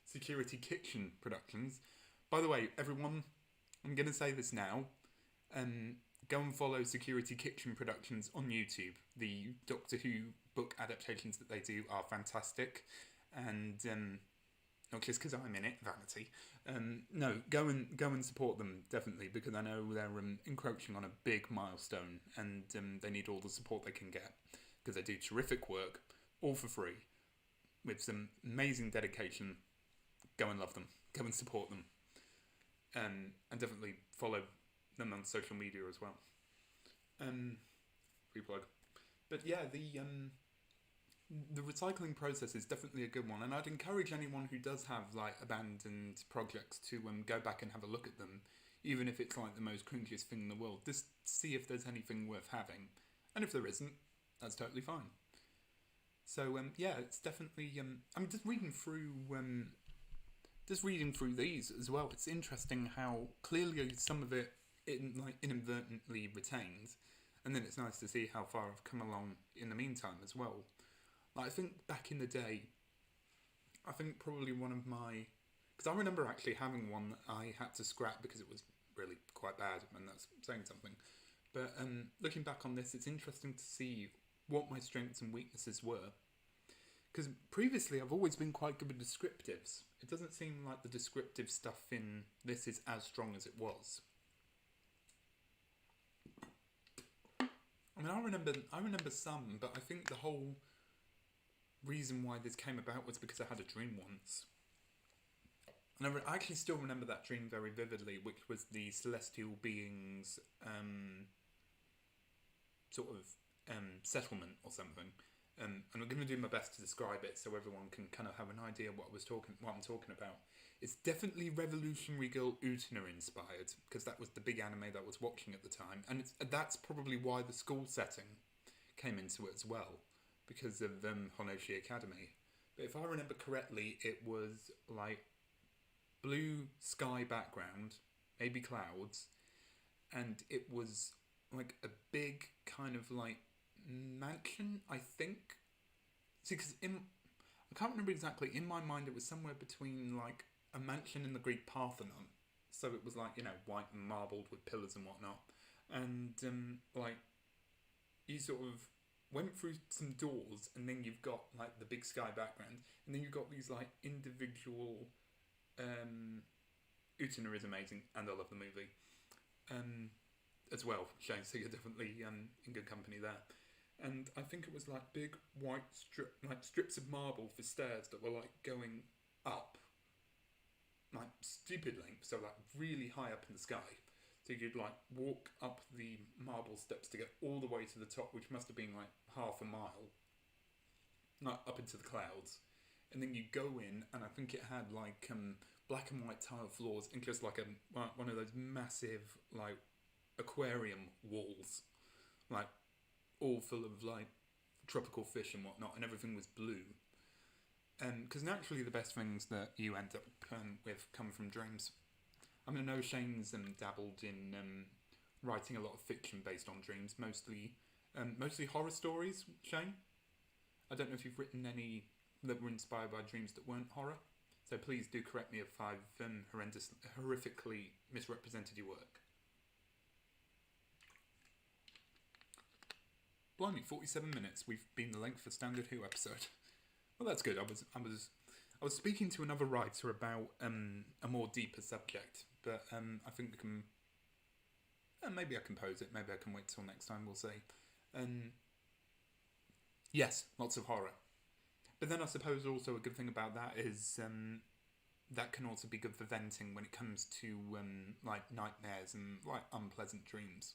Security Kitchen Productions. By the way, everyone, I'm going to say this now. Go and follow Security Kitchen Productions on YouTube. The Doctor Who book adaptations that they do are fantastic. And not just because I'm in it, vanity. No, go and support them, definitely, because I know they're encroaching on a big milestone, and they need all the support they can get, because they do terrific work, all for free, with some amazing dedication. Go and love them. Go and support them. And definitely follow them on social media as well. Free plug. But yeah, the recycling process is definitely a good one, and I'd encourage anyone who does have like abandoned projects to go back and have a look at them, even if it's like the most cringiest thing in the world. Just see if there's anything worth having, and if there isn't, that's totally fine. So yeah, it's definitely. I'm just reading through these as well. It's interesting how clearly some of it inadvertently retained, and then it's nice to see how far I've come along in the meantime as well. Like, I think back in the day, I think probably one of my... Because I remember actually having one that I had to scrap because it was really quite bad, and that's saying something. But looking back on this, it's interesting to see what my strengths and weaknesses were. Because previously I've always been quite good with descriptives. It doesn't seem like the descriptive stuff in this is as strong as it was. I mean, I remember some, but I think the whole... reason why this came about was because I had a dream once. And I actually still remember that dream very vividly, which was the celestial beings sort of settlement or something. And I'm going to do my best to describe it so everyone can kind of have an idea what I'm talking about. It's definitely Revolutionary Girl Utena inspired, because that was the big anime that I was watching at the time, and that's probably why the school setting came into it as well, because of Honoshi Academy. But if I remember correctly, it was like blue sky background, maybe clouds, and it was like a big kind of like mansion, I think. See, because I can't remember exactly. In my mind, it was somewhere between like a mansion in the Greek Parthenon. So it was like, white and marbled with pillars and whatnot. And like you sort of went through some doors, and then you've got like the big sky background, and then you've got these like individual. Utena is amazing, and I love the movie as well, Shane. So you're definitely in good company there. And I think it was like big white strips of marble for stairs that were like going up, like stupid lengths, so like really high up in the sky. So you'd like walk up the marble steps to get all the way to the top, which must have been like half a mile, like up into the clouds. And then you go in, and I think it had like black and white tile floors, and just like one of those massive like aquarium walls, like all full of like tropical fish and whatnot, and everything was blue. Because naturally, the best things that you end up with come from dreams. I mean, I know Shane's dabbled in writing a lot of fiction based on dreams, mostly horror stories. Shane, I don't know if you've written any that were inspired by dreams that weren't horror. So please do correct me if I've horrifically misrepresented your work. Blimey, 47 minutes. We've been the length of Standard Who episode. Well, that's good. I was speaking to another writer about a more deeper subject, but I think we can. Maybe I can pose it. Maybe I can wait till next time. We'll see. Yes, lots of horror. But then I suppose also a good thing about that is that can also be good for venting when it comes to like nightmares and like unpleasant dreams.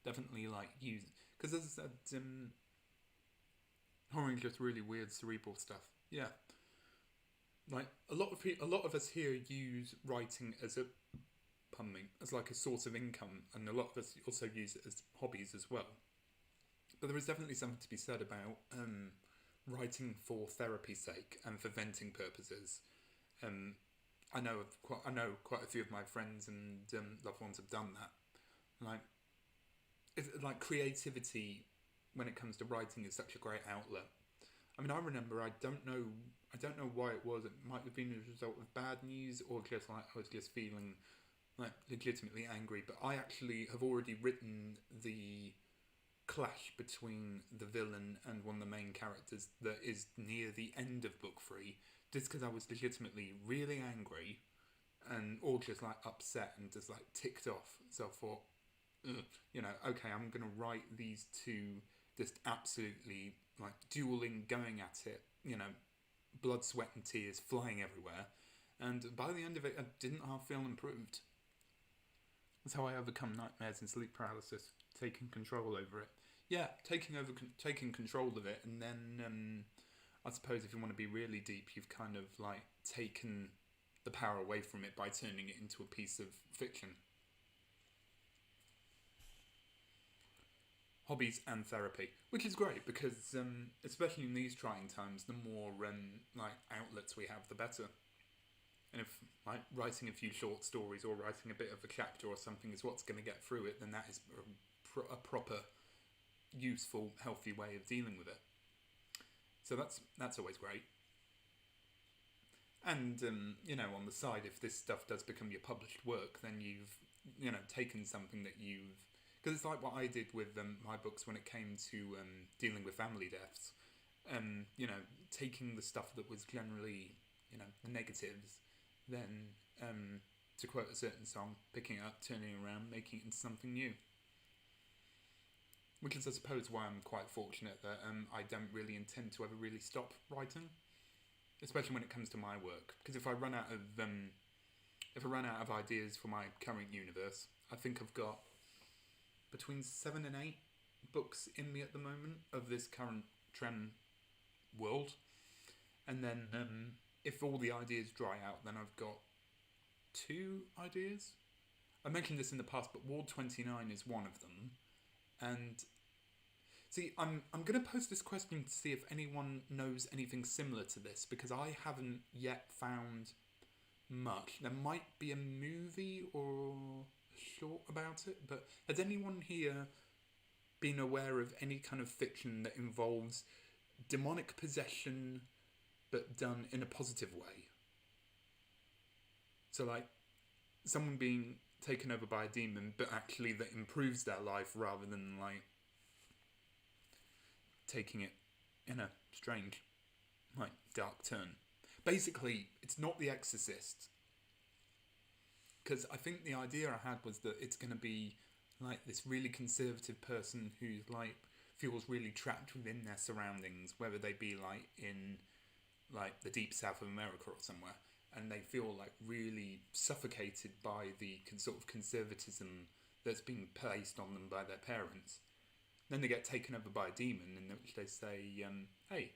Definitely like use, because as I said, horror is just really weird cerebral stuff. Yeah, like a lot of us here use writing as as like a source of income, and a lot of us also use it as hobbies as well. But there is definitely something to be said about writing for therapy's sake and for venting purposes. I know quite a few of my friends and loved ones have done that. Like creativity when it comes to writing is such a great outlet. I mean, I remember I don't know why it was. It might have been as a result of bad news, or just like I was just feeling like legitimately angry. But I actually have already written the clash between the villain and one of the main characters that is near the end of book 3, just because I was legitimately really angry and all just like upset and just like ticked off. So I thought, okay, I'm gonna write these two just absolutely like dueling, going at it, blood, sweat and tears flying everywhere, and by the end of it I didn't half feel improved. That's how I overcome nightmares and sleep paralysis, taking control over it. Yeah, taking control of it, and then I suppose if you want to be really deep, you've kind of like taken the power away from it by turning it into a piece of fiction. Hobbies and therapy, which is great because especially in these trying times, the more like outlets we have, the better. And if like writing a few short stories or writing a bit of a chapter or something is what's going to get through it, then that is a proper, useful, healthy way of dealing with it. So that's always great. And on the side, if this stuff does become your published work, then you've taken something that you've, because it's like what I did with my books when it came to dealing with family deaths. Taking the stuff that was generally the negatives, then to quote a certain song, picking it up, turning it around, making it into something new. which is, I suppose, why I'm quite fortunate that I don't really intend to ever really stop writing, especially when it comes to my work. Because if I run out of ideas for my current universe, I think I've got between 7 and 8 books in me at the moment of this current trend world, and then if all the ideas dry out, then I've got 2 ideas. I mentioned this in the past, but Ward 29 is one of them. And see, I'm going to pose this question to see if anyone knows anything similar to this, because I haven't yet found much. There might be a movie or a short about it, but has anyone here been aware of any kind of fiction that involves demonic possession but done in a positive way? So, like, someone being taken over by a demon, but actually that improves their life rather than, like, taking it in a strange, like, dark turn. Basically, it's not The Exorcist. Because I think the idea I had was that it's going to be, like, this really conservative person who's, like, feels really trapped within their surroundings, whether they be, like, in, like, the deep south of America or somewhere, and they feel, like, really suffocated by the sort of conservatism that's being placed on them by their parents. Then they get taken over by a demon, in which they say, hey,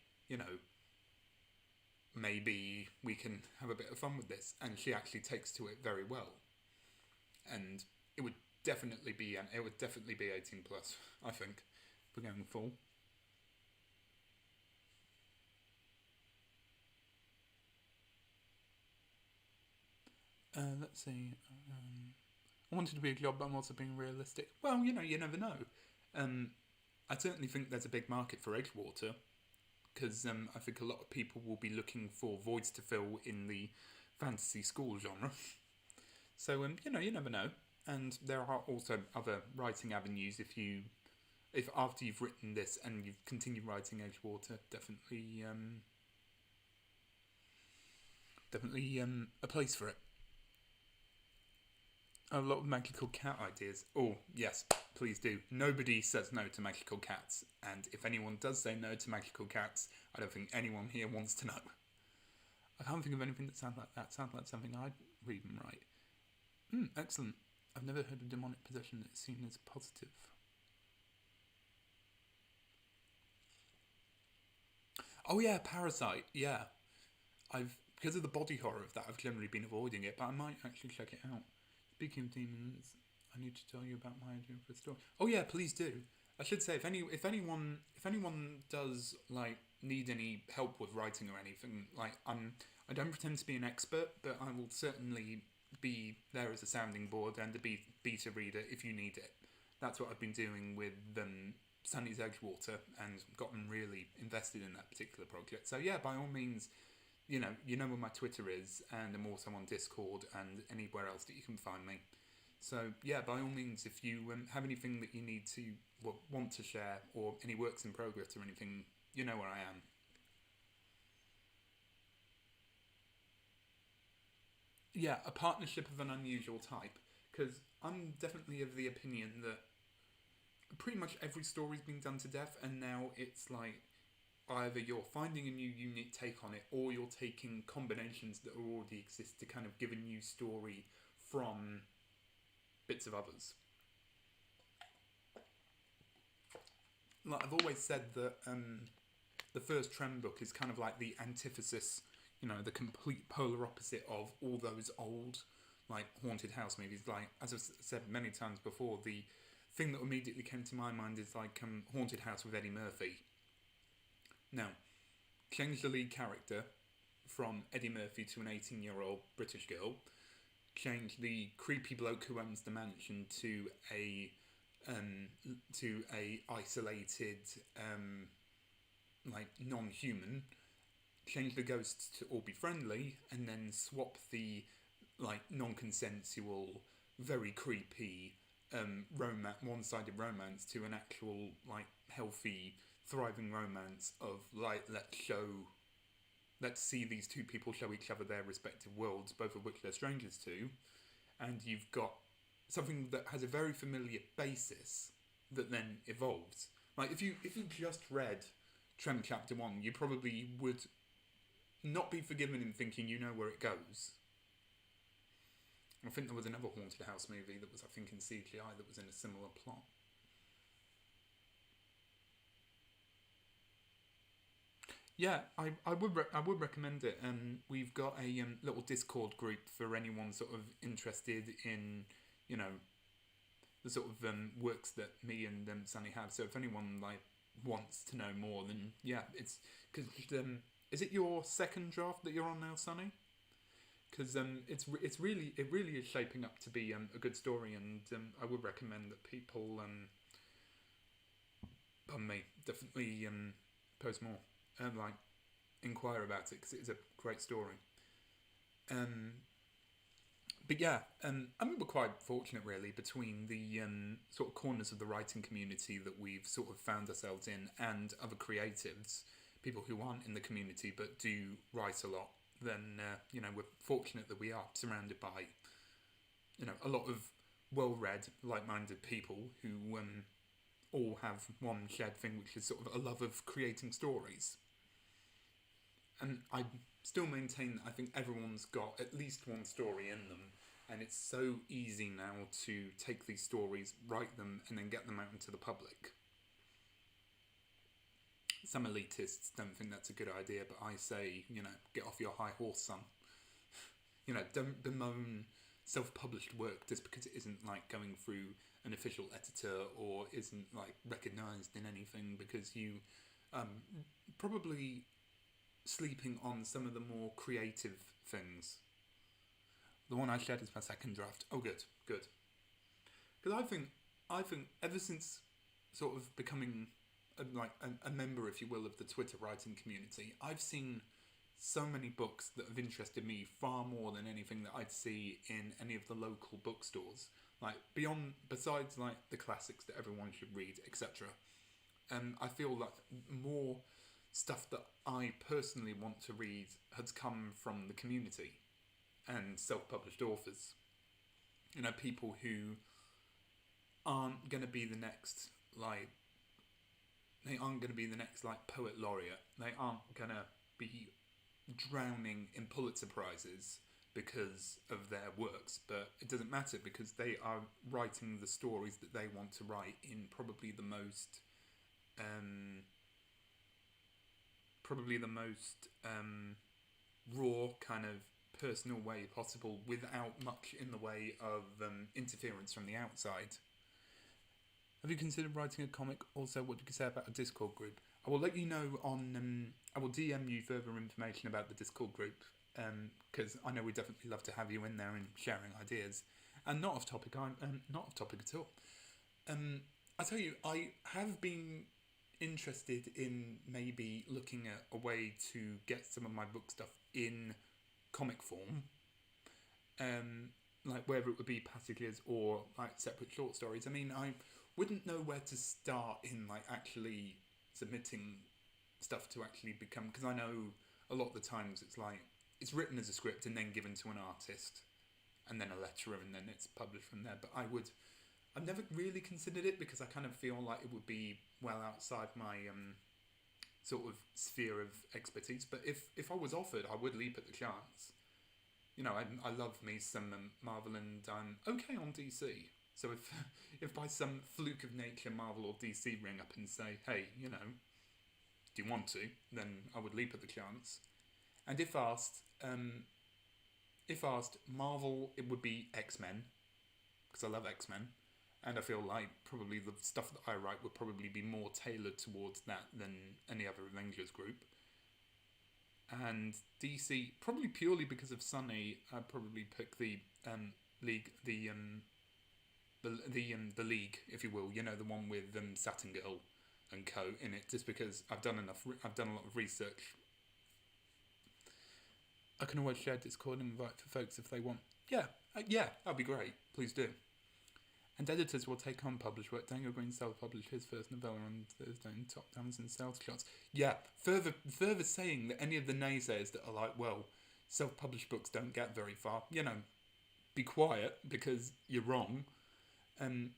maybe we can have a bit of fun with this. And she actually takes to it very well. And it would definitely be 18 plus, I think, for going full. Let's see. I wanted to be a job, but I'm also being realistic. Well, you never know. I certainly think there's a big market for Edgewater, because I think a lot of people will be looking for voids to fill in the fantasy school genre. So, you never know. And there are also other writing avenues if after you've written this and you've continued writing Edgewater, definitely a place for it. A lot of magical cat ideas. Oh, yes, please do. Nobody says no to magical cats. And if anyone does say no to magical cats, I don't think anyone here wants to know. I can't think of anything that sounds like that. Sounds like something I'd read and write. Excellent. I've never heard of demonic possession that's seen as positive. Oh yeah, Parasite. Yeah. Because of the body horror of that, I've generally been avoiding it, but I might actually check it out. Speaking of demons, I need to tell you about my idea for a story. Oh yeah, please do. I should say, if anyone does, like, need any help with writing or anything, like, I don't pretend to be an expert, but I will certainly be there as a sounding board and a beta reader if you need it. That's what I've been doing with Sunny's Edgewater, and gotten really invested in that particular project. So yeah, by all means, you know where my Twitter is, and I'm also on Discord and anywhere else that you can find me. So yeah, by all means, if you have anything that you need to want to share, or any works in progress or anything, you know where I am. Yeah, a partnership of an unusual type, because I'm definitely of the opinion that pretty much every story's been done to death, and now it's like either you're finding a new unique take on it, or you're taking combinations that already exist to kind of give a new story from bits of others. Like, I've always said that the first Trem book is kind of like the antithesis, the complete polar opposite of all those old, like, haunted house movies. Like, as I've said many times before, the thing that immediately came to my mind is, like, Haunted House with Eddie Murphy. Now, change the lead character from Eddie Murphy to an 18-year-old British girl. Change the creepy bloke who owns the mansion to a isolated, like, non-human. Change the ghosts to all be friendly, and then swap the, like, non-consensual, very creepy one-sided romance to an actual, like, healthy, thriving romance of, like, let's see these two people show each other their respective worlds, both of which they're strangers to, and you've got something that has a very familiar basis, that then evolves. Like if you just read Trem Chapter 1, you probably would not be forgiven in thinking you know where it goes. I think there was another Haunted House movie that was, I think, in CGI that was in a similar plot. Yeah, I would recommend it. We've got a little Discord group for anyone sort of interested in, you know, the sort of works that me and Sunny have. So if anyone like wants to know more, then yeah, it's because is it your second draft that you're on now, Sunny? Because it's really it really is shaping up to be a good story, and I would recommend that people pardon me, definitely post more and like inquire about it because it's a great story. Um, but yeah, I mean we're quite fortunate really between the sort of corners of the writing community that we've sort of found ourselves in and other creatives, people who aren't in the community but do write a lot. Then you know we're fortunate that we are surrounded by you know a lot of well-read, like-minded people who all have one shared thing, which is sort of a love of creating stories. And I still maintain that I think everyone's got at least one story in them, and it's so easy now to take these stories, write them, and then get them out into the public. Some elitists don't think that's a good idea, but I say, you know, get off your high horse, son. You know, don't bemoan self-published work just because it isn't like going through an official editor or isn't like recognised in anything because you um, probably sleeping on some of the more creative things. The one I shared is my second draft. Oh, good, good. Because I think ever since sort of becoming a member, if you will, of the Twitter writing community, I've seen so many books that have interested me far more than anything that I'd see in any of the local bookstores. Like beyond, besides like the classics that everyone should read, etc. I feel like more stuff that I personally want to read has come from the community and self-published authors. You know, people who aren't going to be the next like they aren't going to be the next like poet laureate. They aren't going to be drowning in Pulitzer prizes because of their works, but it doesn't matter because they are writing the stories that they want to write in um, probably the most raw kind of personal way possible without much in the way of interference from the outside. Have you considered writing a comic? Also, what do you say about a Discord group? I will let you know on. I will DM you further information about the Discord group because I know we definitely love to have you in there and sharing ideas. And not off topic. I'm not off topic at all. I tell you, I have been interested in maybe looking at a way to get some of my book stuff in comic form. Like whether it would be passages or like separate short stories. I mean, I wouldn't know where to start in like actually submitting stuff to actually become because I know a lot of the times it's like it's written as a script and then given to an artist and then a letterer and then it's published from there. But I've never really considered it because I kind of feel like it would be well outside my sort of sphere of expertise. But if I was offered, I would leap at the chance. You know, I love me some Marvel and I'm okay on DC. So if by some fluke of nature Marvel or DC ring up and say, hey, you know, do you want to? Then I would leap at the chance. And if asked, Marvel it would be X-Men because I love X-Men, and I feel like probably the stuff that I write would probably be more tailored towards that than any other Avengers group. And DC probably purely because of Sunny, I'd probably pick the league, the league, if you will. You know, the one with Saturn Girl and Co in it, just because I've done a lot of research. I can always share Discord and invite for folks if they want. Yeah, yeah, that'd be great. Please do. And editors will take on published work. Daniel Green self-published his first novella on Thursday in Top Downs and Sales Shots. Yeah, further saying that any of the naysayers that are like, well, self-published books don't get very far, you know, be quiet because you're wrong. And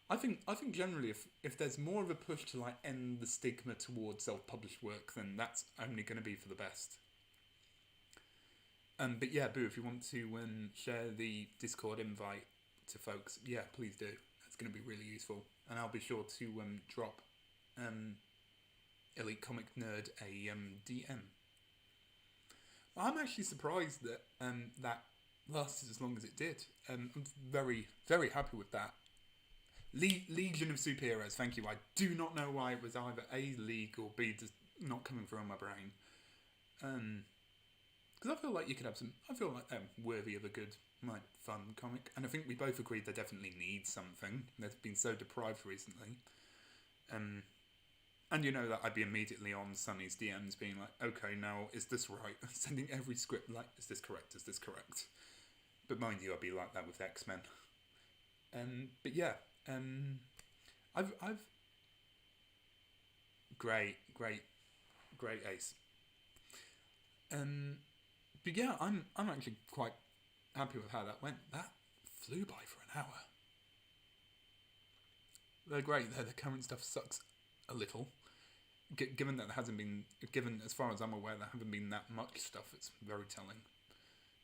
I think generally, if there's more of a push to like end the stigma towards self-published work, then that's only going to be for the best. But yeah, Boo, if you want to share the Discord invite to folks, yeah, please do. That's going to be really useful, and I'll be sure to drop Elite Comic Nerd a DM. I'm actually surprised that that lasted as long as it did. I'm very, very happy with that. Legion of Superheroes, thank you. I do not know why it was either A, League, or B, just not coming through on my brain. Because I feel like you could have some. I feel like they're worthy of a good, like, fun comic. And I think we both agreed they definitely need something. They've been so deprived recently. And you know that I'd be immediately on Sunny's DMs being like, okay, now, is this right? Sending every script like, is this correct? Is this correct? But mind you, I'd be like that with X-Men. But yeah, I've great ace. But yeah, I'm actually quite happy with how that went. That flew by for an hour. They're great. The current stuff sucks a little. Given that there hasn't been, given as far as I'm aware, there haven't been that much stuff. It's very telling.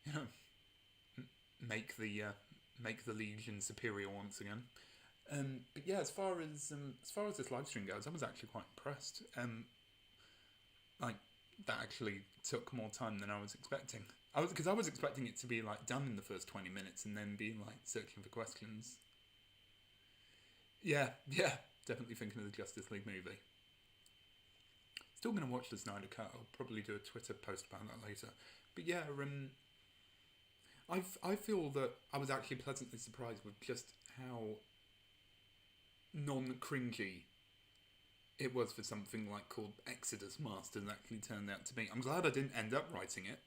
You know, make the Legion superior once again. But yeah, as far as this live stream goes, I was actually quite impressed. Like, that actually took more time than I was expecting. I was expecting it to be like done in the first 20 minutes and then be like searching for questions. Yeah, definitely thinking of the Justice League movie. Still gonna watch the Snyder Cut. I'll probably do a Twitter post about that later. But yeah, I feel that I was actually pleasantly surprised with just how non-cringy it was for something like called Exodus Masters actually turned out to be. I'm glad I didn't end up writing it,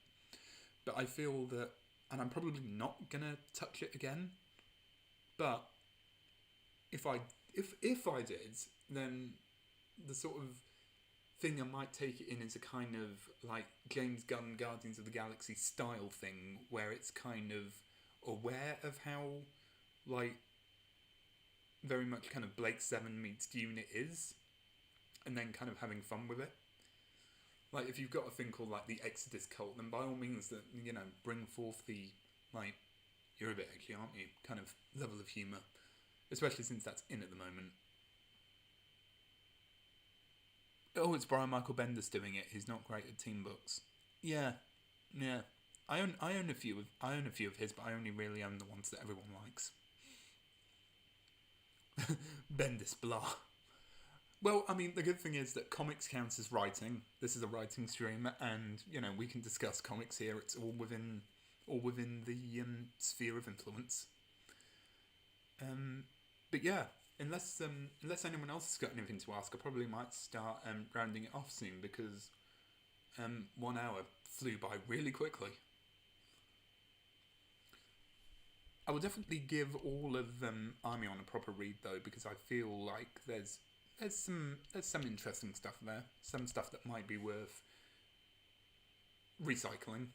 but I feel that, and I'm probably not gonna touch it again, but if I did, then the sort of thing I might take it in is a kind of like James Gunn Guardians of the Galaxy style thing, where it's kind of aware of how, like, very much kind of Blake Seven meets Dune is, and then kind of having fun with it. Like, if you've got a thing called like the Exodus cult, then by all means, that, you know, bring forth the, like, you're a bit edgy, aren't you, kind of level of humour, especially since that's in at the moment. Oh, it's Brian Michael Bendis doing it. He's not great at team books. Yeah. I own a few of his, but I only really own the ones that everyone likes. Bendis, blah. Well, I mean, the good thing is that comics counts as writing. This is a writing stream, and, you know, we can discuss comics here. It's all within the sphere of influence. But yeah, unless anyone else has got anything to ask, I probably might start rounding it off soon, because 1 hour flew by really quickly. I will definitely give all of Armion a proper read though, because I feel like there's some interesting stuff there, some stuff that might be worth recycling.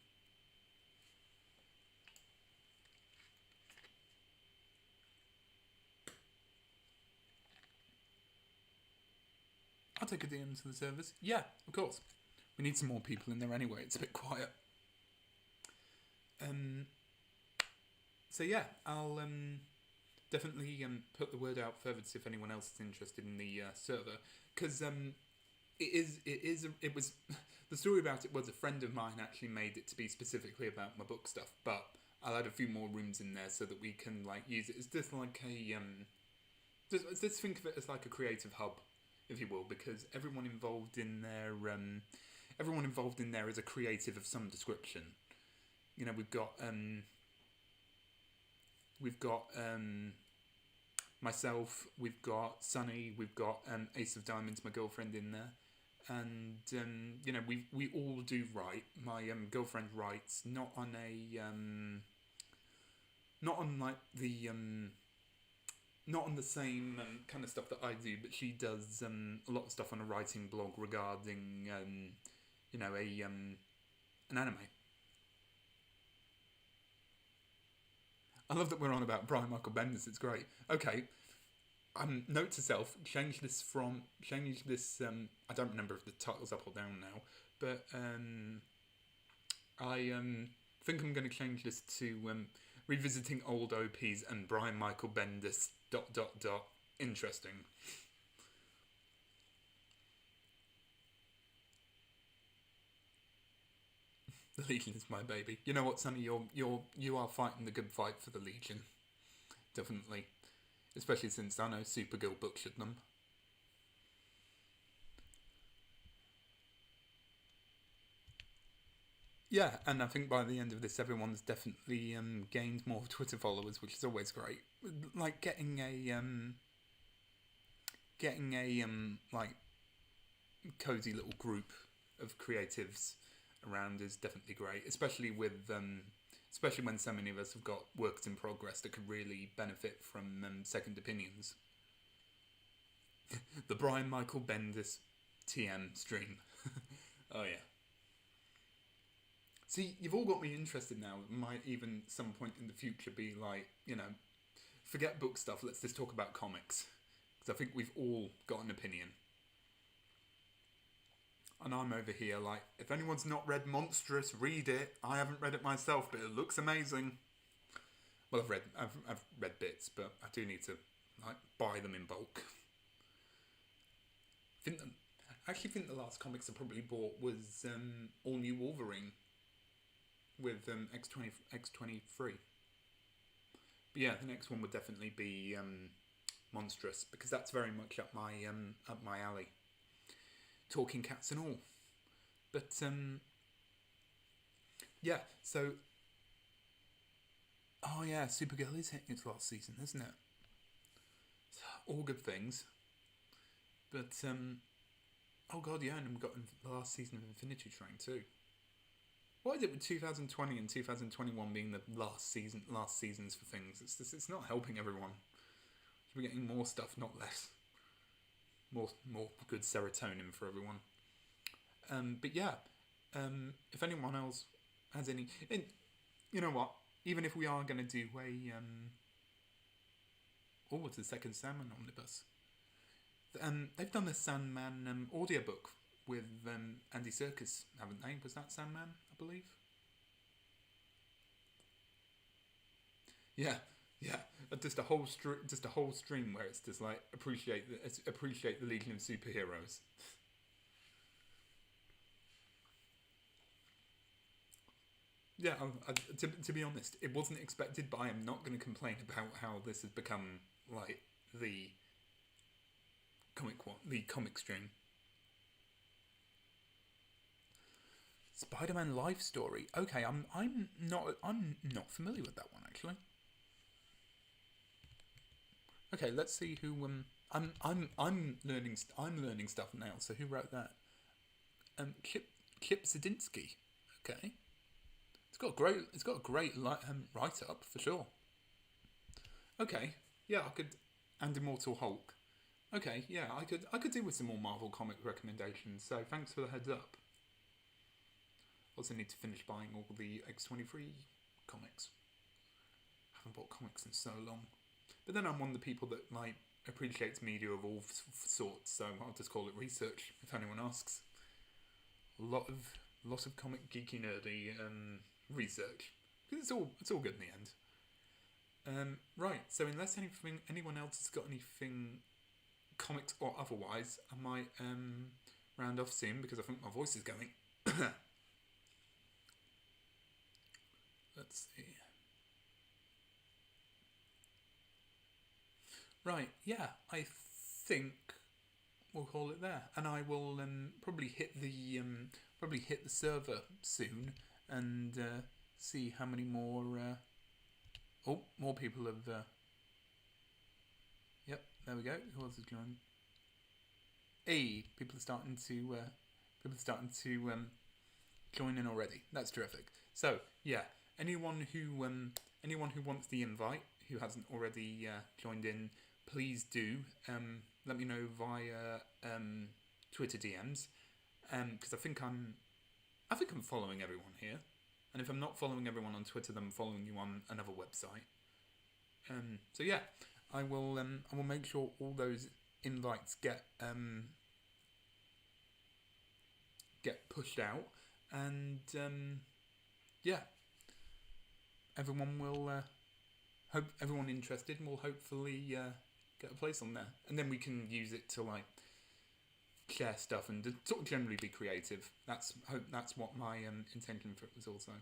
I'll take a DM to the servers. Yeah, of course. We need some more people in there anyway. It's a bit quiet. So yeah, I'll definitely put the word out further to see if anyone else is interested in the server, because it was the story about it was a friend of mine actually made it to be specifically about my book stuff, but I'll add a few more rooms in there so that we can, like, use it as just like a just think of it as like a creative hub, if you will, because everyone involved in there is a creative of some description. You know, we've got myself, we've got Sunny, we've got Ace of Diamonds, my girlfriend, in there, and you know, we all do write. My girlfriend writes not on the same kind of stuff that I do, but she does a lot of stuff on a writing blog regarding you know, an anime. I love that we're on about Brian Michael Bendis. It's great. Okay, Note to self: change this. I don't remember if the title's up or down now, but I think I'm going to change this to revisiting old OPs and Brian Michael Bendis. ... Interesting. The Legion is my baby. You know what, Sonny? You are fighting the good fight for the Legion. Definitely. Especially since I know Supergirl butchered them. Yeah, and I think by the end of this, everyone's definitely gained more Twitter followers, which is always great. Like getting a like cozy little group of creatives around is definitely great, especially when so many of us have got works in progress that could really benefit from second opinions. The Brian Michael Bendis TM stream. Oh yeah. See, you've all got me interested now. It might even some point in the future be like, forget book stuff. Let's just talk about comics, because I think we've all got an opinion. And I'm over here like, if anyone's not read Monstrous, read it. I haven't read it myself, but it looks amazing. Well, I've read bits, but I do need to like buy them in bulk. I actually think the last comics I probably bought was All New Wolverine with X23. But yeah, the next one would definitely be Monstrous, because that's very much up my alley. Talking cats and all. But yeah, so oh yeah, Supergirl is hitting its last season, isn't it? All good things. But oh god, yeah, and we've got the last season of Infinity Train too. What is it with 2020 and 2021 being the last seasons for things? It's not helping everyone. We're getting more stuff, not less. More good serotonin for everyone. But yeah, if anyone else has any, and you know what? Even if we are going to do a it's the second Sandman omnibus. They've done the Sandman audiobook with Andy Serkis, haven't they? Was that Sandman, I believe? Yeah, yeah. Just a whole stream where it's just like appreciate the Legion of Superheroes. Yeah, to be honest, it wasn't expected, but I am not going to complain about how this has become like the comic stream. Spider-Man Life Story. Okay, I'm not familiar with that one actually. Okay, let's see who I'm learning stuff now. So who wrote that? Kip Zadinsky. Okay, it's got a great write up for sure. Okay, yeah, I could, and Immortal Hulk. Okay, yeah, I could do with some more Marvel comic recommendations. So thanks for the heads up. Also need to finish buying all the X23 comics. I haven't bought comics in so long. But then I'm one of the people that like appreciates media of all sorts, so I'll just call it research if anyone asks. A lot of comic geeky nerdy research, because it's all good in the end. Right. So unless anyone else has got anything comics or otherwise, I might round off soon because I think my voice is going. Let's see. Right, yeah, I think we'll call it there, and I will probably hit the server soon and see how many more. More people have. Yep, there we go. Who else has joined? Hey, people are starting to join in already. That's terrific. So yeah, anyone who wants the invite, who hasn't already joined in, please do let me know via Twitter DMs, because I think I'm following everyone here, and if I'm not following everyone on Twitter, then I'm following you on another website. So yeah, I will make sure all those invites get pushed out, and yeah, everyone will hope everyone interested will hopefully get a place on there, and then we can use it to like share stuff and sort of generally be creative. That's what my intention for it was also.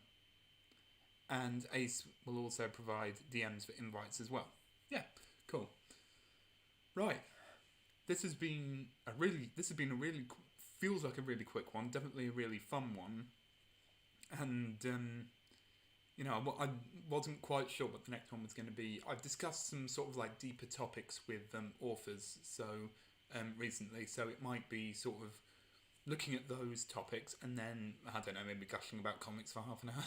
And Ace will also provide DMs for invites as well. Yeah, cool. Right, this has been a really feels like a really quick one. Definitely a really fun one, and I wasn't quite sure what the next one was going to be. I've discussed some sort of like deeper topics with authors recently, so it might be sort of looking at those topics and then I don't know, maybe gushing about comics for half an hour.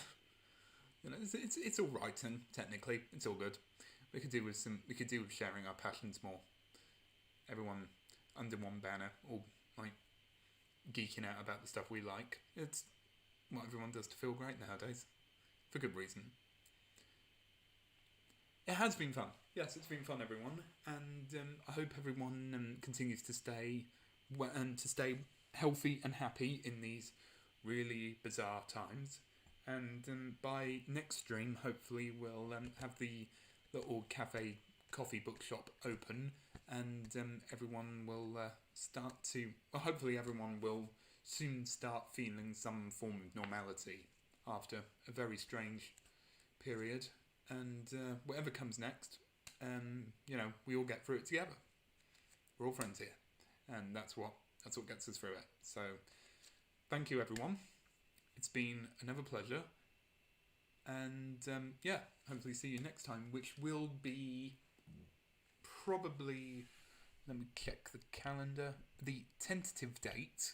It's all right, and technically it's all good. We could do with sharing our passions more. Everyone under one banner, all like geeking out about the stuff we like. It's what everyone does to feel great nowadays, for good reason. It has been fun. Yes, it's been fun, everyone, and I hope everyone continues to stay healthy and happy in these really bizarre times. And by next stream, hopefully we'll have the little cafe coffee bookshop open, and everyone will start to. Well, hopefully everyone will soon start feeling some form of normality after a very strange period. And whatever comes next, we all get through it together. We're all friends here, and that's what gets us through it. So, thank you, everyone. It's been another pleasure, and hopefully see you next time, which will be probably. Let me check the calendar. The tentative date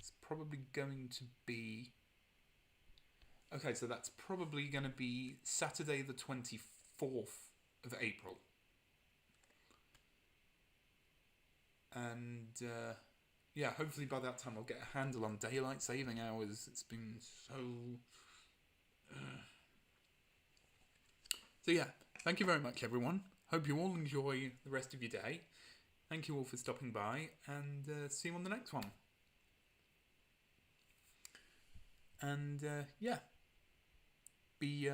is probably going to be. Okay, so that's probably going to be Saturday the 24th of April. And, hopefully by that time I'll get a handle on daylight saving hours. It's been so... So yeah, thank you very much, everyone. Hope you all enjoy the rest of your day. Thank you all for stopping by, and see you on the next one. And, be